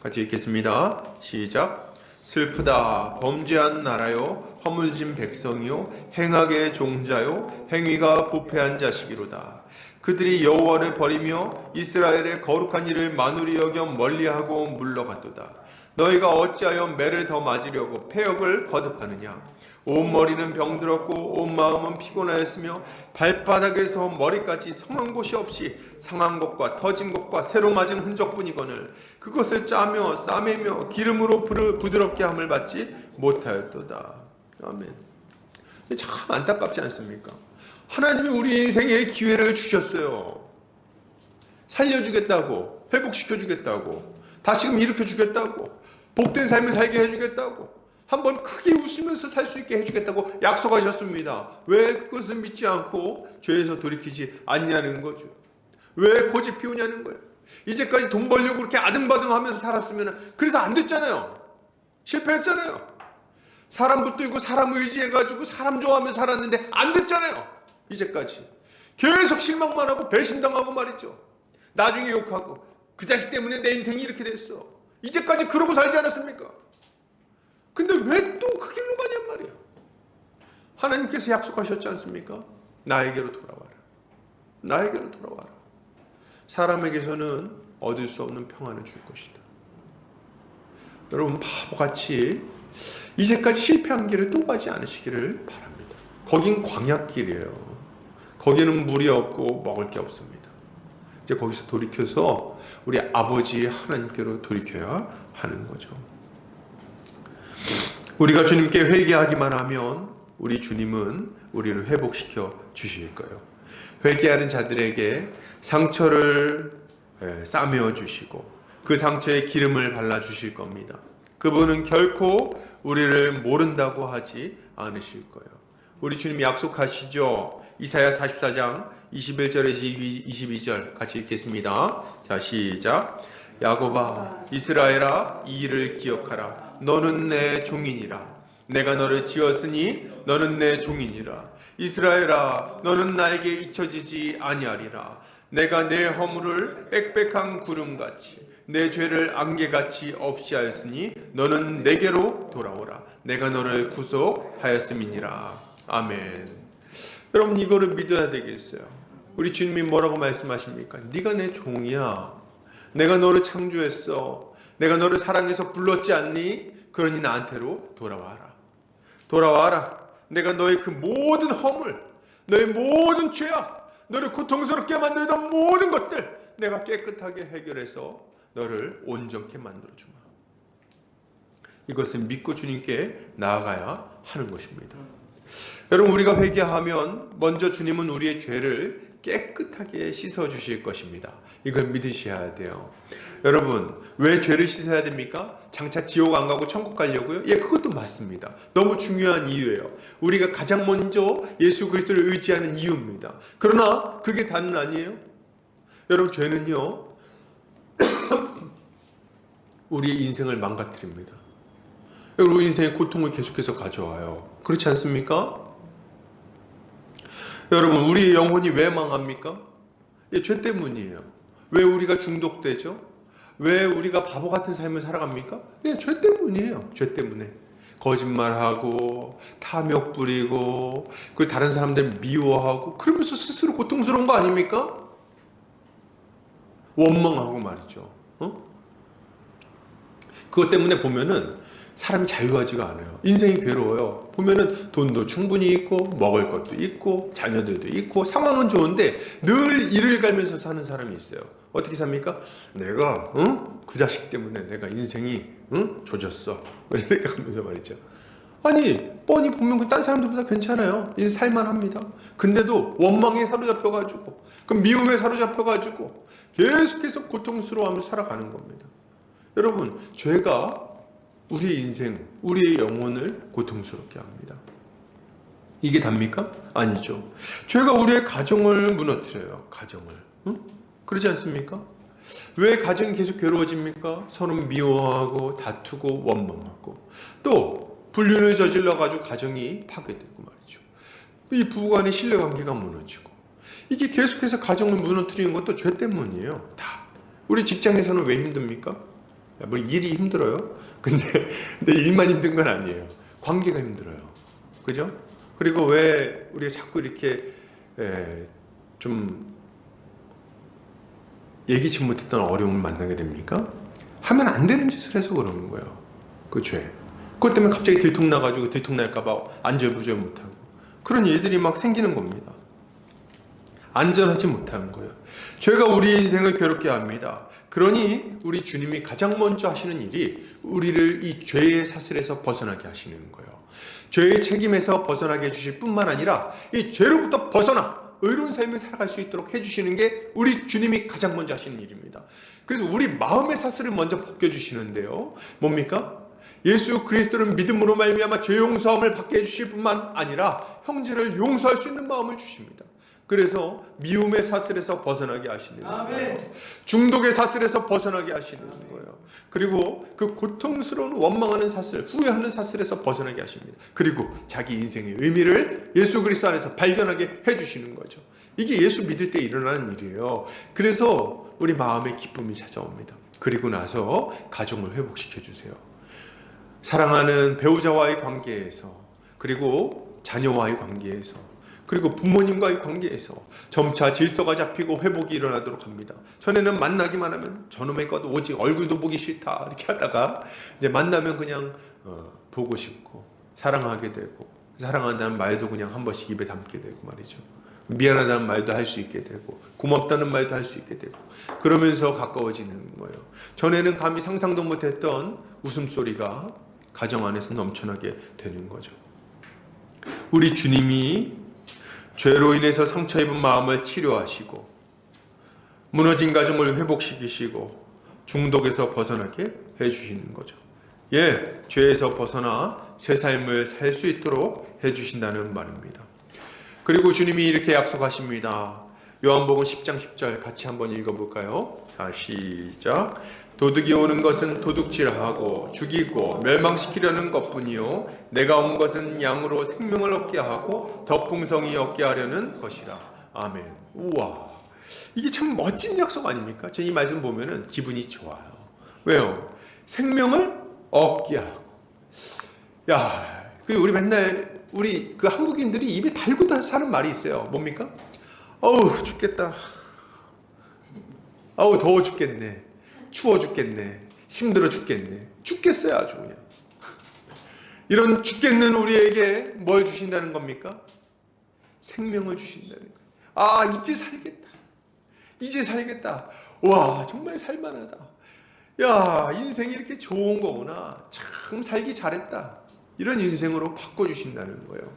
같이 읽겠습니다. 시작. 슬프다 범죄한 나라요 허물진 백성이요 행악의 종자요 행위가 부패한 자식이로다. 그들이 여호와를 버리며 이스라엘의 거룩한 일을 만우리 여겨 멀리하고 물러갔도다. 너희가 어찌하여 매를 더 맞으려고 패역을 거듭하느냐. 온 머리는 병들었고 온 마음은 피곤하였으며 발바닥에서 머리까지 성한 곳이 없이 상한 것과 터진 것과 새로 맞은 흔적뿐이거늘 그것을 짜며 싸매며 기름으로 부드럽게 함을 받지 못하였도다. 아멘. 참 안타깝지 않습니까? 하나님이 우리 인생에 기회를 주셨어요. 살려주겠다고, 회복시켜주겠다고, 다시금 일으켜주겠다고, 복된 삶을 살게 해주겠다고, 한번 크게 웃으면서 살 수 있게 해주겠다고 약속하셨습니다. 왜 그것을 믿지 않고 죄에서 돌이키지 않냐는 거죠. 왜 고집 피우냐는 거예요. 이제까지 돈 벌려고 그렇게 아등바등하면서 살았으면 그래서 안 됐잖아요. 실패했잖아요. 사람 붙들고 사람 의지해가지고 사람 좋아하면서 살았는데 안 됐잖아요. 이제까지 계속 실망만 하고 배신당하고 말이죠. 나중에 욕하고 그 자식 때문에 내 인생이 이렇게 됐어. 이제까지 그러고 살지 않았습니까? 근데 왜 또 그 길로 가냔 말이야. 하나님께서 약속하셨지 않습니까? 나에게로 돌아와라. 나에게로 돌아와라. 사람에게서는 얻을 수 없는 평안을 줄 것이다. 여러분 바보같이 이제까지 실패한 길을 또 가지 않으시기를 바랍니다. 거긴 광야길이에요. 거기는 물이 없고 먹을 게 없습니다. 이제 거기서 돌이켜서 우리 아버지 하나님께로 돌이켜야 하는 거죠. 우리가 주님께 회개하기만 하면 우리 주님은 우리를 회복시켜 주실 거예요. 회개하는 자들에게 상처를 싸매어 주시고 그 상처에 기름을 발라 주실 겁니다. 그분은 결코 우리를 모른다고 하지 않으실 거예요. 우리 주님이 약속하시죠. 이사야 44장 21절에서 22절 같이 읽겠습니다. 자, 시작. 야곱아 이스라엘아 이 일을 기억하라. 너는 내 종이니라. 내가 너를 지었으니 너는 내 종이니라. 이스라엘아 너는 나에게 잊혀지지 아니하리라. 내가 내 허물을 빽빽한 구름같이 내 죄를 안개같이 없이 하였으니 너는 내게로 돌아오라. 내가 너를 구속하였음이니라. 아멘. 여러분 이거를 믿어야 되겠어요. 우리 주님이 뭐라고 말씀하십니까? 네가 내 종이야. 내가 너를 창조했어. 내가 너를 사랑해서 불렀지 않니? 그러니 나한테로 돌아와라. 돌아와라. 내가 너의 그 모든 허물, 너의 모든 죄악, 너를 고통스럽게 만들던 모든 것들 내가 깨끗하게 해결해서 너를 온전케 만들어주마. 이것을 믿고 주님께 나아가야 하는 것입니다. 여러분 우리가 회개하면 먼저 주님은 우리의 죄를 깨끗하게 씻어주실 것입니다. 이걸 믿으셔야 돼요. 여러분, 왜 죄를 씻어야 됩니까? 장차 지옥 안 가고 천국 가려고요? 예, 그것도 맞습니다. 너무 중요한 이유예요. 우리가 가장 먼저 예수 그리스도를 의지하는 이유입니다. 그러나 그게 다는 아니에요. 여러분, 죄는요 우리의 인생을 망가뜨립니다. 우리 인생의 고통을 계속해서 가져와요. 그렇지 않습니까? 여러분, 우리의 영혼이 왜 망합니까? 예, 죄 때문이에요. 왜 우리가 중독되죠? 왜 우리가 바보 같은 삶을 살아갑니까? 예, 죄 때문이에요. 죄 때문에. 거짓말하고 탐욕 부리고 그리고 다른 사람들 미워하고 그러면서 스스로 고통스러운 거 아닙니까? 원망하고 말이죠. 그것 때문에 보면은 사람이 자유하지가 않아요. 인생이 괴로워요. 보면은 돈도 충분히 있고 먹을 것도 있고 자녀들도 있고 상황은 좋은데 늘 일을 갈면서 사는 사람이 있어요. 어떻게 삽니까? 내가 그 자식 때문에 내가 인생이 조졌어. 이렇게 생각하면서 말이죠. 아니 뻔히 보면 딴 사람들보다 괜찮아요. 이제 살만합니다. 근데도 원망에 사로잡혀가지고 그 미움에 사로잡혀가지고 계속해서 고통스러워하면서 살아가는 겁니다. 여러분, 죄가 우리의 인생, 우리의 영혼을 고통스럽게 합니다. 이게 답니까? 아니죠. 죄가 우리의 가정을 무너뜨려요. 가정을. 그러지 않습니까? 왜 가정이 계속 괴로워집니까? 서로 미워하고 다투고 원망하고 또 불륜을 저질러가지고 가정이 파괴되고 말이죠. 이 부부간의 신뢰관계가 무너지고 이게 계속해서 가정을 무너뜨리는 것도 죄 때문이에요. 다. 우리 직장에서는 왜 힘듭니까? 뭐 일이 힘들어요. 근데 일만 힘든 건 아니에요. 관계가 힘들어요. 그죠? 그리고 왜 우리가 자꾸 이렇게 좀 예기치 못했던 어려움을 만나게 됩니까? 하면 안 되는 짓을 해서 그러는 거예요. 그 죄. 그것 때문에 갑자기 들통나가지고 들통날까봐 안절부절 못하고 그런 일들이 막 생기는 겁니다. 안전하지 못하는 거예요. 죄가 우리 인생을 괴롭게 합니다. 그러니 우리 주님이 가장 먼저 하시는 일이 우리를 이 죄의 사슬에서 벗어나게 하시는 거예요. 죄의 책임에서 벗어나게 해주실 뿐만 아니라 이 죄로부터 벗어나 의로운 삶을 살아갈 수 있도록 해주시는 게 우리 주님이 가장 먼저 하시는 일입니다. 그래서 우리 마음의 사슬을 먼저 벗겨주시는데요. 뭡니까? 예수 그리스도를 믿음으로 말미암아 죄 용서함을 받게 해주실 뿐만 아니라 형제를 용서할 수 있는 마음을 주십니다. 그래서 미움의 사슬에서 벗어나게 하시는 거예요. 중독의 사슬에서 벗어나게 하시는 거예요. 그리고 그 고통스러운 원망하는 사슬, 후회하는 사슬에서 벗어나게 하십니다. 그리고 자기 인생의 의미를 예수 그리스도 안에서 발견하게 해주시는 거죠. 이게 예수 믿을 때 일어나는 일이에요. 그래서 우리 마음에 기쁨이 찾아옵니다. 그리고 나서 가정을 회복시켜 주세요. 사랑하는 배우자와의 관계에서, 그리고 자녀와의 관계에서, 그리고 부모님과의 관계에서 점차 질서가 잡히고 회복이 일어나도록 합니다. 전에는 만나기만 하면 저놈의 것 오직 얼굴도 보기 싫다 이렇게 하다가 이제 만나면 그냥 보고 싶고 사랑하게 되고 사랑한다는 말도 그냥 한 번씩 입에 담게 되고 말이죠. 미안하다는 말도 할 수 있게 되고 고맙다는 말도 할 수 있게 되고 그러면서 가까워지는 거예요. 전에는 감히 상상도 못했던 웃음소리가 가정 안에서 넘쳐나게 되는 거죠. 우리 주님이 죄로 인해서 상처 입은 마음을 치료하시고 무너진 가정을 회복시키시고 중독에서 벗어나게 해주시는 거죠. 예, 죄에서 벗어나 새 삶을 살 수 있도록 해주신다는 말입니다. 그리고 주님이 이렇게 약속하십니다. 요한복음 10장 10절 같이 한번 읽어볼까요? 자, 시작. 도둑이 오는 것은 도둑질하고 죽이고 멸망시키려는 것뿐이요 내가 온 것은 양으로 생명을 얻게 하고 더 풍성히 얻게 하려는 것이라. 아멘. 우와, 이게 참 멋진 약속 아닙니까? 저 이 말씀 보면은 기분이 좋아요. 왜요? 생명을 얻게 하고. 야, 우리 맨날 우리 그 한국인들이 입에 달고 다 사는 말이 있어요. 뭡니까? 어우 죽겠다. 어우 더워 죽겠네. 추워 죽겠네. 힘들어 죽겠네. 죽겠어요 아주 그냥. 이런 죽겠는 우리에게 뭘 주신다는 겁니까? 생명을 주신다는 거예요. 아 이제 살겠다. 이제 살겠다. 와 정말 살만하다. 야 인생이 이렇게 좋은 거구나. 참 살기 잘했다. 이런 인생으로 바꿔주신다는 거예요.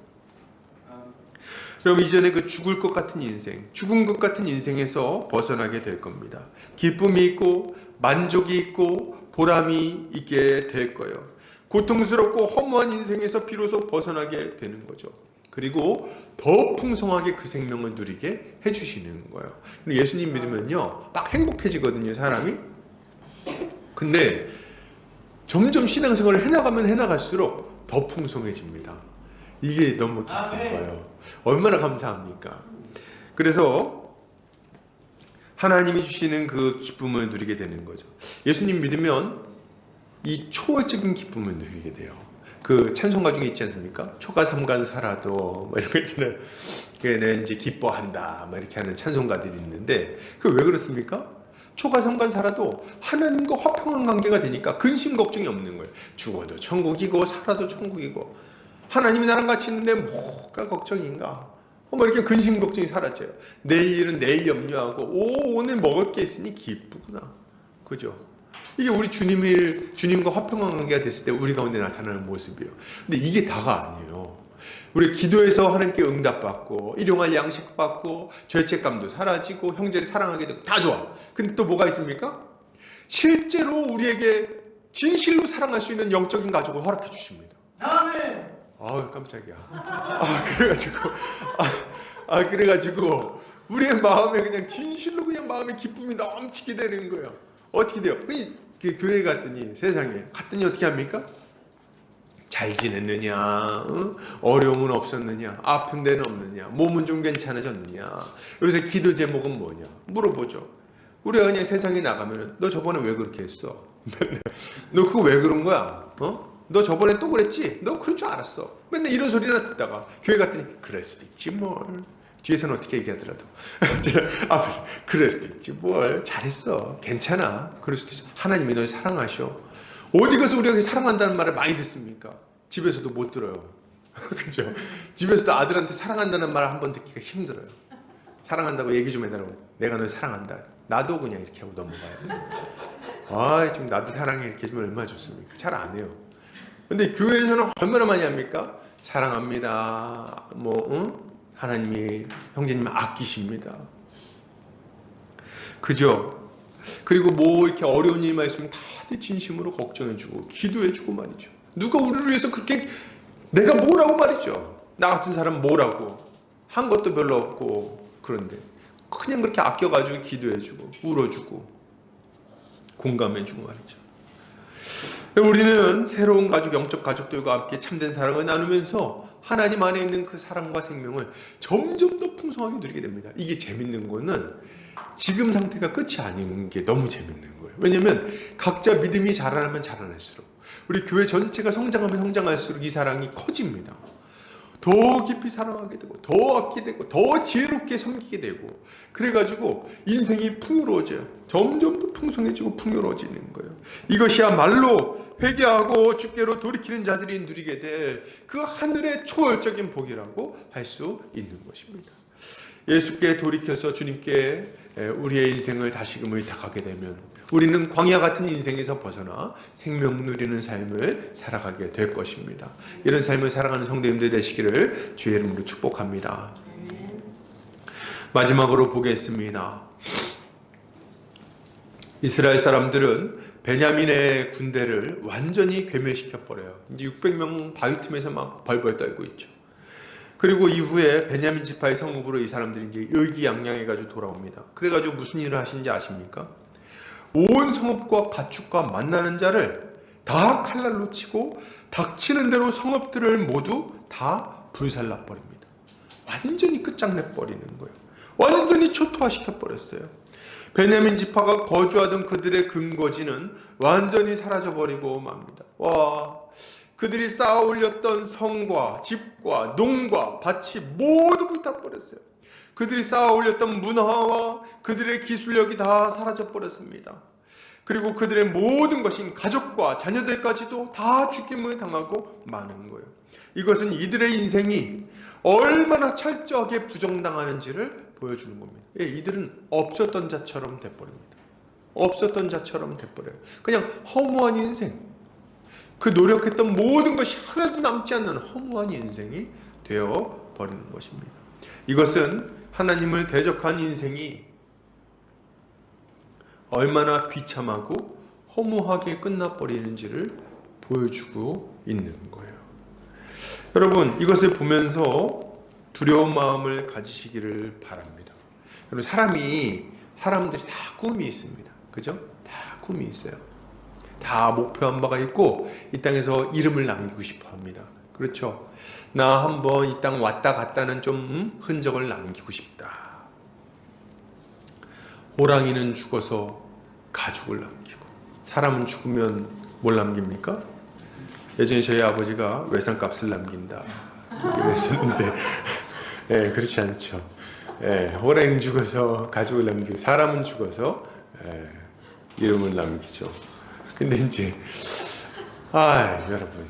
그럼 이전에 그 죽을 것 같은 인생, 죽은 것 같은 인생에서 벗어나게 될 겁니다. 기쁨이 있고 만족이 있고 보람이 있게 될 거예요. 고통스럽고 허무한 인생에서 비로소 벗어나게 되는 거죠. 그리고 더 풍성하게 그 생명을 누리게 해주시는 거예요. 예수님 믿으면요, 막 행복해지거든요, 사람이. 근데 점점 신앙생활을 해나가면 해나갈수록 더 풍성해집니다. 이게 너무 기쁜 거예요. 얼마나 감사합니까? 그래서 하나님이 주시는 그 기쁨을 누리게 되는 거죠. 예수님 믿으면 이 초월적인 기쁨을 누리게 돼요. 그 찬송가 중에 있지 않습니까? 초가 삼간 살아도 뭐 이런 거 있잖아요. 내가 이제 기뻐한다 뭐 이렇게 하는 찬송가들이 있는데 그 왜 그렇습니까? 초가 삼간 살아도 하나님과 화평한 관계가 되니까 근심 걱정이 없는 거예요. 죽어도 천국이고 살아도 천국이고 하나님이 나랑 같이 있는데 뭐가 걱정인가? 뭐 이렇게 근심 걱정이 사라져요. 내일은 내일 염려하고 오늘 먹을 게 있으니 기쁘구나. 그죠? 이게 우리 주님과 화평한 관계가 됐을 때 우리 가운데 나타나는 모습이에요. 근데 이게 다가 아니에요. 우리 기도해서 하나님께 응답받고 일용할 양식 받고 죄책감도 사라지고 형제를 사랑하게 되고 다 좋아. 근데 또 뭐가 있습니까? 실제로 우리에게 진실로 사랑할 수 있는 영적인 가족을 허락해 주십니다. 아멘. 아우 깜짝이야. 그래가지고 우리의 마음에 그냥 진실로 그냥 마음의 기쁨이 넘치게 되는 거예요. 어떻게 돼요? 그 교회 갔더니 세상에 갔더니 어떻게 합니까? 잘 지냈느냐? 어려움은 없었느냐? 아픈 데는 없느냐? 몸은 좀 괜찮아졌느냐? 요새 기도 제목은 뭐냐? 물어보죠. 우리가 그냥 세상에 나가면 너 저번에 왜 그렇게 했어? 너 그거 왜 그런 거야? 너 저번에 또 그랬지? 너 그럴 줄 알았어. 맨날 이런 소리나 듣다가 교회 갔더니 그럴 수도 있지 뭘. 뒤에서는 어떻게 얘기하더라도 앞에서 그럴 수도 있지 뭘. 잘했어. 괜찮아. 그럴 수도 있어. 하나님이 널 사랑하셔. 어디 가서 우리가 사랑한다는 말을 많이 듣습니까? 집에서도 못 들어요. 그죠? 집에서도 아들한테 사랑한다는 말을 한번 듣기가 힘들어요. 사랑한다고 얘기 좀 해달라고. 내가 널 사랑한다. 나도 그냥 이렇게 하고 넘어가요. 좀 나도 사랑해 이렇게 해주면 얼마나 좋습니까? 잘 안 해요. 근데 교회에서는 얼마나 많이 합니까? 사랑합니다. 하나님이 형제님을 아끼십니다. 그죠? 그리고 뭐 이렇게 어려운 일만 있으면 다들 진심으로 걱정해주고 기도해주고 말이죠. 누가 우리를 위해서 그렇게 내가 뭐라고 말이죠. 나 같은 사람 뭐라고 한 것도 별로 없고 그런데 그냥 그렇게 아껴가지고 기도해주고 울어주고 공감해주고 말이죠. 우리는 새로운 가족, 영적 가족들과 함께 참된 사랑을 나누면서 하나님 안에 있는 그 사랑과 생명을 점점 더 풍성하게 누리게 됩니다. 이게 재밌는 거는 지금 상태가 끝이 아닌 게 너무 재밌는 거예요. 왜냐하면 각자 믿음이 자라나면 자라날수록 우리 교회 전체가 성장하면 성장할수록 이 사랑이 커집니다. 더 깊이 사랑하게 되고 더 아끼게 되고 더 지혜롭게 섬기게 되고 그래가지고 인생이 풍요로워져요. 점점 더 풍성해지고 풍요로워지는 거예요. 이것이야말로 회개하고 주께로 돌이키는 자들이 누리게 될 그 하늘의 초월적인 복이라고 할 수 있는 것입니다. 예수께 돌이켜서 주님께 우리의 인생을 다시금 의탁하게 되면 우리는 광야 같은 인생에서 벗어나 생명 누리는 삶을 살아가게 될 것입니다. 이런 삶을 살아가는 성도님들 되시기를 주의 이름으로 축복합니다. 마지막으로 보겠습니다. 이스라엘 사람들은 베냐민의 군대를 완전히 괴멸시켜버려요. 이제 600명 바위 틈에서 막 벌벌 떨고 있죠. 그리고 이후에 베냐민 지파의 성읍으로 이 사람들이 이제 의기양양해가지고 돌아옵니다. 그래가지고 무슨 일을 하시는지 아십니까? 온 성읍과 가축과 만나는 자를 다 칼날로 치고 닥치는 대로 성읍들을 모두 다 불살라버립니다. 완전히 끝장내버리는 거예요. 완전히 초토화시켜버렸어요. 베냐민 지파가 거주하던 그들의 근거지는 완전히 사라져버리고 맙니다. 그들이 쌓아 올렸던 성과 집과 농과 밭이 모두 불타버렸어요. 그들이 쌓아 올렸던 문화와 그들의 기술력이 다 사라져버렸습니다. 그리고 그들의 모든 것인 가족과 자녀들까지도 다 죽임을 당하고 마는 거예요. 이것은 이들의 인생이 얼마나 철저하게 부정당하는지를 보여주는 겁니다. 이들은 없었던 자처럼 돼버립니다. 없었던 자처럼 돼버려요. 그냥 허무한 인생, 그 노력했던 모든 것이 하나도 남지 않는 허무한 인생이 되어버리는 것입니다. 이것은 하나님을 대적한 인생이 얼마나 비참하고 허무하게 끝나버리는지를 보여주고 있는 거예요. 여러분, 이것을 보면서 두려운 마음을 가지시기를 바랍니다. 여러분, 사람들이 다 꿈이 있습니다. 그죠? 다 꿈이 있어요. 다 목표한 바가 있고 이 땅에서 이름을 남기고 싶어 합니다. 그렇죠? 나 한번 이 땅 왔다 갔다는 좀 흔적을 남기고 싶다. 호랑이는 죽어서 가죽을 남기고, 사람은 죽으면 뭘 남깁니까? 예전에 저희 아버지가 외상값을 남긴다 그랬었는데 그렇지 않죠. 호랑이는 죽어서 가죽을 남기고, 사람은 죽어서 이름을 남기죠. 근데 이제 여러분,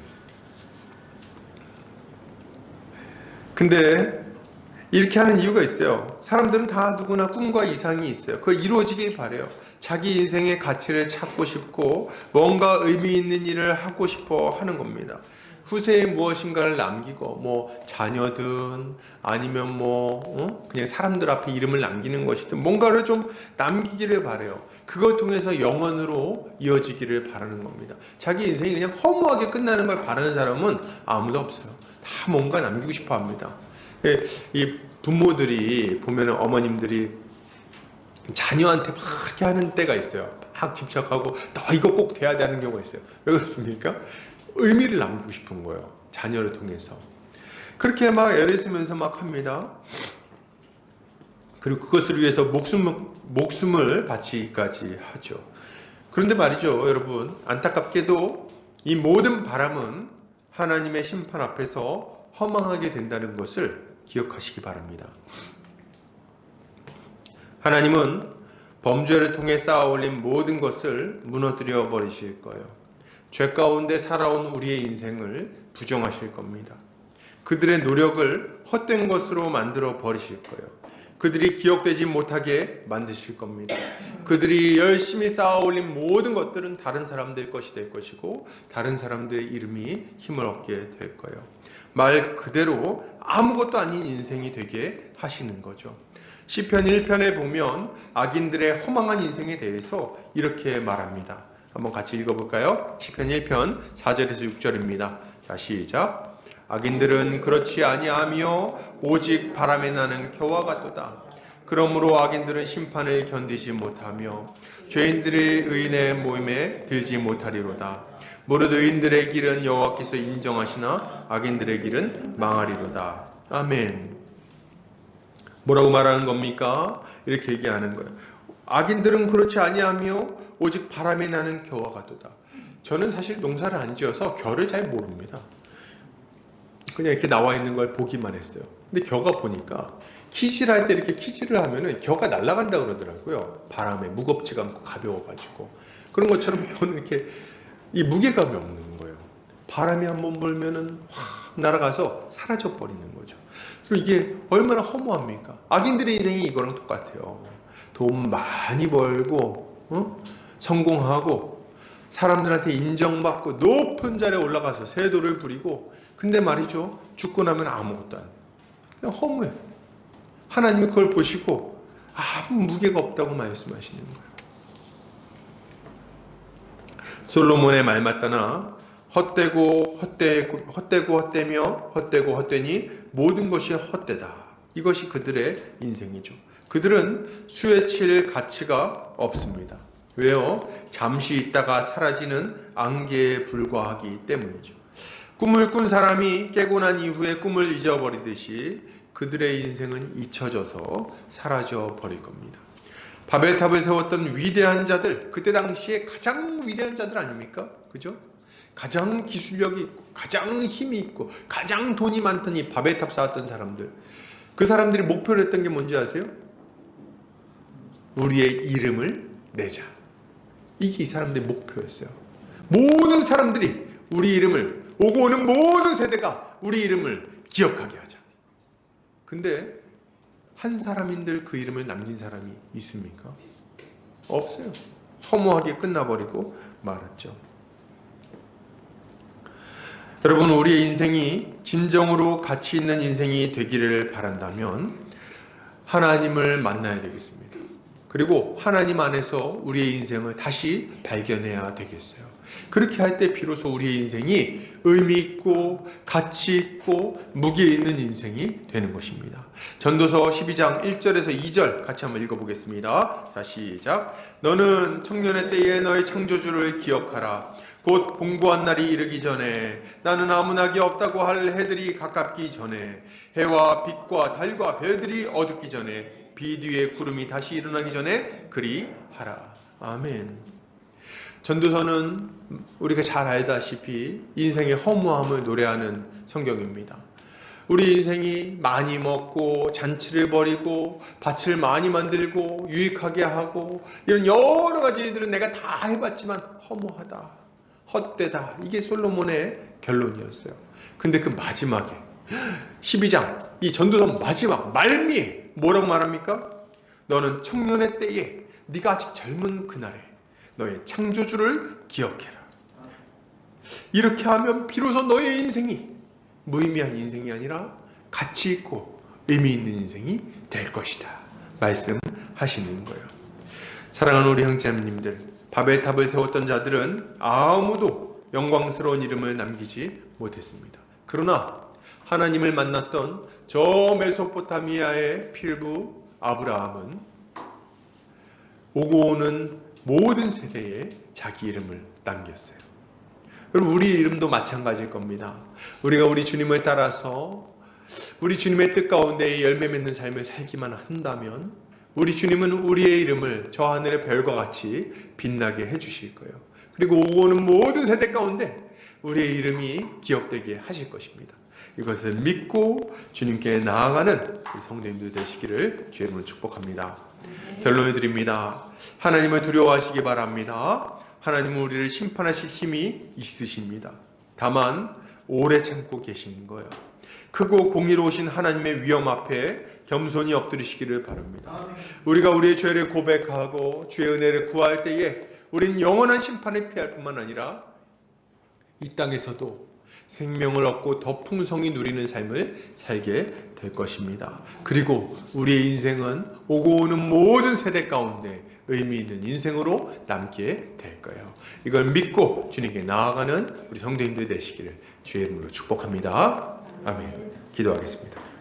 근데 이렇게 하는 이유가 있어요. 사람들은 다 누구나 꿈과 이상이 있어요. 그걸 이루어지길 바래요. 자기 인생의 가치를 찾고 싶고 뭔가 의미 있는 일을 하고 싶어 하는 겁니다. 후세에 무엇인가를 남기고, 뭐 자녀든 아니면 그냥 사람들 앞에 이름을 남기는 것이든 뭔가를 좀 남기기를 바래요. 그걸 통해서 영원으로 이어지기를 바라는 겁니다. 자기 인생이 그냥 허무하게 끝나는 걸 바라는 사람은 아무도 없어요. 다 뭔가 남기고 싶어 합니다. 이 부모들이 보면은, 어머님들이 자녀한테 막 이렇게 하는 때가 있어요. 막 집착하고 너 이거 꼭 돼야 되는 경우가 있어요. 왜 그렇습니까? 의미를 남기고 싶은 거예요. 자녀를 통해서. 그렇게 막 애를 쓰면서 막 합니다. 그리고 그것을 위해서 목숨을 바치기까지 하죠. 그런데 말이죠, 여러분, 안타깝게도 이 모든 바람은 하나님의 심판 앞에서 허망하게 된다는 것을 기억하시기 바랍니다. 하나님은 범죄를 통해 쌓아올린 모든 것을 무너뜨려 버리실 거예요. 죄 가운데 살아온 우리의 인생을 부정하실 겁니다. 그들의 노력을 헛된 것으로 만들어 버리실 거예요. 그들이 기억되지 못하게 만드실 겁니다. 그들이 열심히 쌓아올린 모든 것들은 다른 사람들 것이 될 것이고, 다른 사람들의 이름이 힘을 얻게 될 거예요. 말 그대로 아무것도 아닌 인생이 되게 하시는 거죠. 시편 1편에 보면 악인들의 허망한 인생에 대해서 이렇게 말합니다. 한번 같이 읽어볼까요? 시편 1편 4절에서 6절입니다. 자, 시작. 악인들은 그렇지 아니하며 오직 바람에 나는 겨와 같도다. 그러므로 악인들은 심판을 견디지 못하며 죄인들의 의인의 모임에 들지 못하리로다. 무릇 의인들의 길은 여호와께서 인정하시나 악인들의 길은 망하리로다. 아멘. 뭐라고 말하는 겁니까? 이렇게 얘기하는 거예요. 악인들은 그렇지 아니하며 오직 바람에 나는 겨와 같도다. 저는 사실 농사를 안 지어서 겨를 잘 모릅니다. 그냥 이렇게 나와 있는 걸 보기만 했어요. 근데 겨가 보니까 키질 할 때 이렇게 키질을 하면은 겨가 날아간다 그러더라고요. 바람에 무겁지가 않고 가벼워가지고. 그런 것처럼 겨는 이렇게 이 무게감이 없는 거예요. 바람이 한번 불면은 확 날아가서 사라져 버리는 거죠. 그리고 이게 얼마나 허무합니까? 악인들의 인생이 이거랑 똑같아요. 돈 많이 벌고, 성공하고, 사람들한테 인정받고, 높은 자리에 올라가서 세도를 부리고, 근데 말이죠, 죽고 나면 아무것도 안 돼요. 그냥 허무해. 하나님이 그걸 보시고 아무 무게가 없다고 말씀하시는 거예요. 솔로몬의 말 맞다나 헛되고 헛되니 모든 것이 헛되다. 이것이 그들의 인생이죠. 그들은 수에 칠 가치가 없습니다. 왜요? 잠시 있다가 사라지는 안개에 불과하기 때문이죠. 꿈을 꾼 사람이 깨고 난 이후에 꿈을 잊어버리듯이 그들의 인생은 잊혀져서 사라져 버릴 겁니다. 바벨탑을 세웠던 위대한 자들, 그때 당시에 가장 위대한 자들 아닙니까? 그죠? 가장 기술력이 있고, 가장 힘이 있고, 가장 돈이 많던 이 바벨탑 쌓았던 사람들, 그 사람들이 목표를 했던 게 뭔지 아세요? 우리의 이름을 내자. 이게 이 사람들의 목표였어요. 모든 사람들이 우리 이름을, 오고 오는 모든 세대가 우리 이름을 기억하게 하자. 근데 한 사람인들 그 이름을 남긴 사람이 있습니까? 없어요. 허무하게 끝나버리고 말았죠. 여러분, 우리의 인생이 진정으로 가치 있는 인생이 되기를 바란다면 하나님을 만나야 되겠습니다. 그리고 하나님 안에서 우리의 인생을 다시 발견해야 되겠어요. 그렇게 할 때 비로소 우리의 인생이 의미 있고 가치 있고 무게 있는 인생이 되는 것입니다. 전도서 12장 1절에서 2절 같이 한번 읽어보겠습니다. 자, 시작. 너는 청년의 때에 너의 창조주를 기억하라. 곧 공부한 날이 이르기 전에, 나는 아무 낙이 없다고 할 해들이 가깝기 전에, 해와 빛과 달과 별들이 어둡기 전에, 비 뒤에 구름이 다시 일어나기 전에 그리하라. 아멘. 전도서는 우리가 잘 알다시피 인생의 허무함을 노래하는 성경입니다. 우리 인생이 많이 먹고 잔치를 벌이고 밭을 많이 만들고 유익하게 하고 이런 여러 가지 일들은 내가 다 해봤지만 허무하다, 헛되다. 이게 솔로몬의 결론이었어요. 근데 그 마지막에 12장 이 전도서 마지막 말미에 뭐라고 말합니까? 너는 청년의 때에, 네가 아직 젊은 그날에 너의 창조주를 기억해라. 이렇게 하면 비로소 너의 인생이 무의미한 인생이 아니라 가치 있고 의미 있는 인생이 될 것이다 말씀하시는 거예요. 사랑하는 우리 형제님들, 바벨탑을 세웠던 자들은 아무도 영광스러운 이름을 남기지 못했습니다. 그러나 하나님을 만났던 저 메소포타미아의 필부 아브라함은 오고 오는 모든 세대에 자기 이름을 남겼어요. 여러분, 우리 이름도 마찬가지일 겁니다. 우리가 우리 주님을 따라서 우리 주님의 뜻 가운데 열매 맺는 삶을 살기만 한다면 우리 주님은 우리의 이름을 저 하늘의 별과 같이 빛나게 해주실 거예요. 그리고 오고 오는 모든 세대 가운데 우리의 이름이 기억되게 하실 것입니다. 이것을 믿고 주님께 나아가는 우리 성도님들 되시기를 주의 이름으로 축복합니다. 결론을 드립니다. 하나님을 두려워하시기 바랍니다. 하나님은 우리를 심판하실 힘이 있으십니다. 다만 오래 참고 계신 거예요. 크고 공의로우신 하나님의 위엄 앞에 겸손히 엎드리시기를 바랍니다. 우리가 우리의 죄를 고백하고 주의 은혜를 구할 때에 우린 영원한 심판을 피할 뿐만 아니라 이 땅에서도 생명을 얻고 더 풍성히 누리는 삶을 살게 될 것입니다. 그리고 우리의 인생은 오고 오는 모든 세대 가운데 의미 있는 인생으로 남게 될 거예요. 이걸 믿고 주님께 나아가는 우리 성도님들 되시기를 주의 이름으로 축복합니다. 아멘. 기도하겠습니다.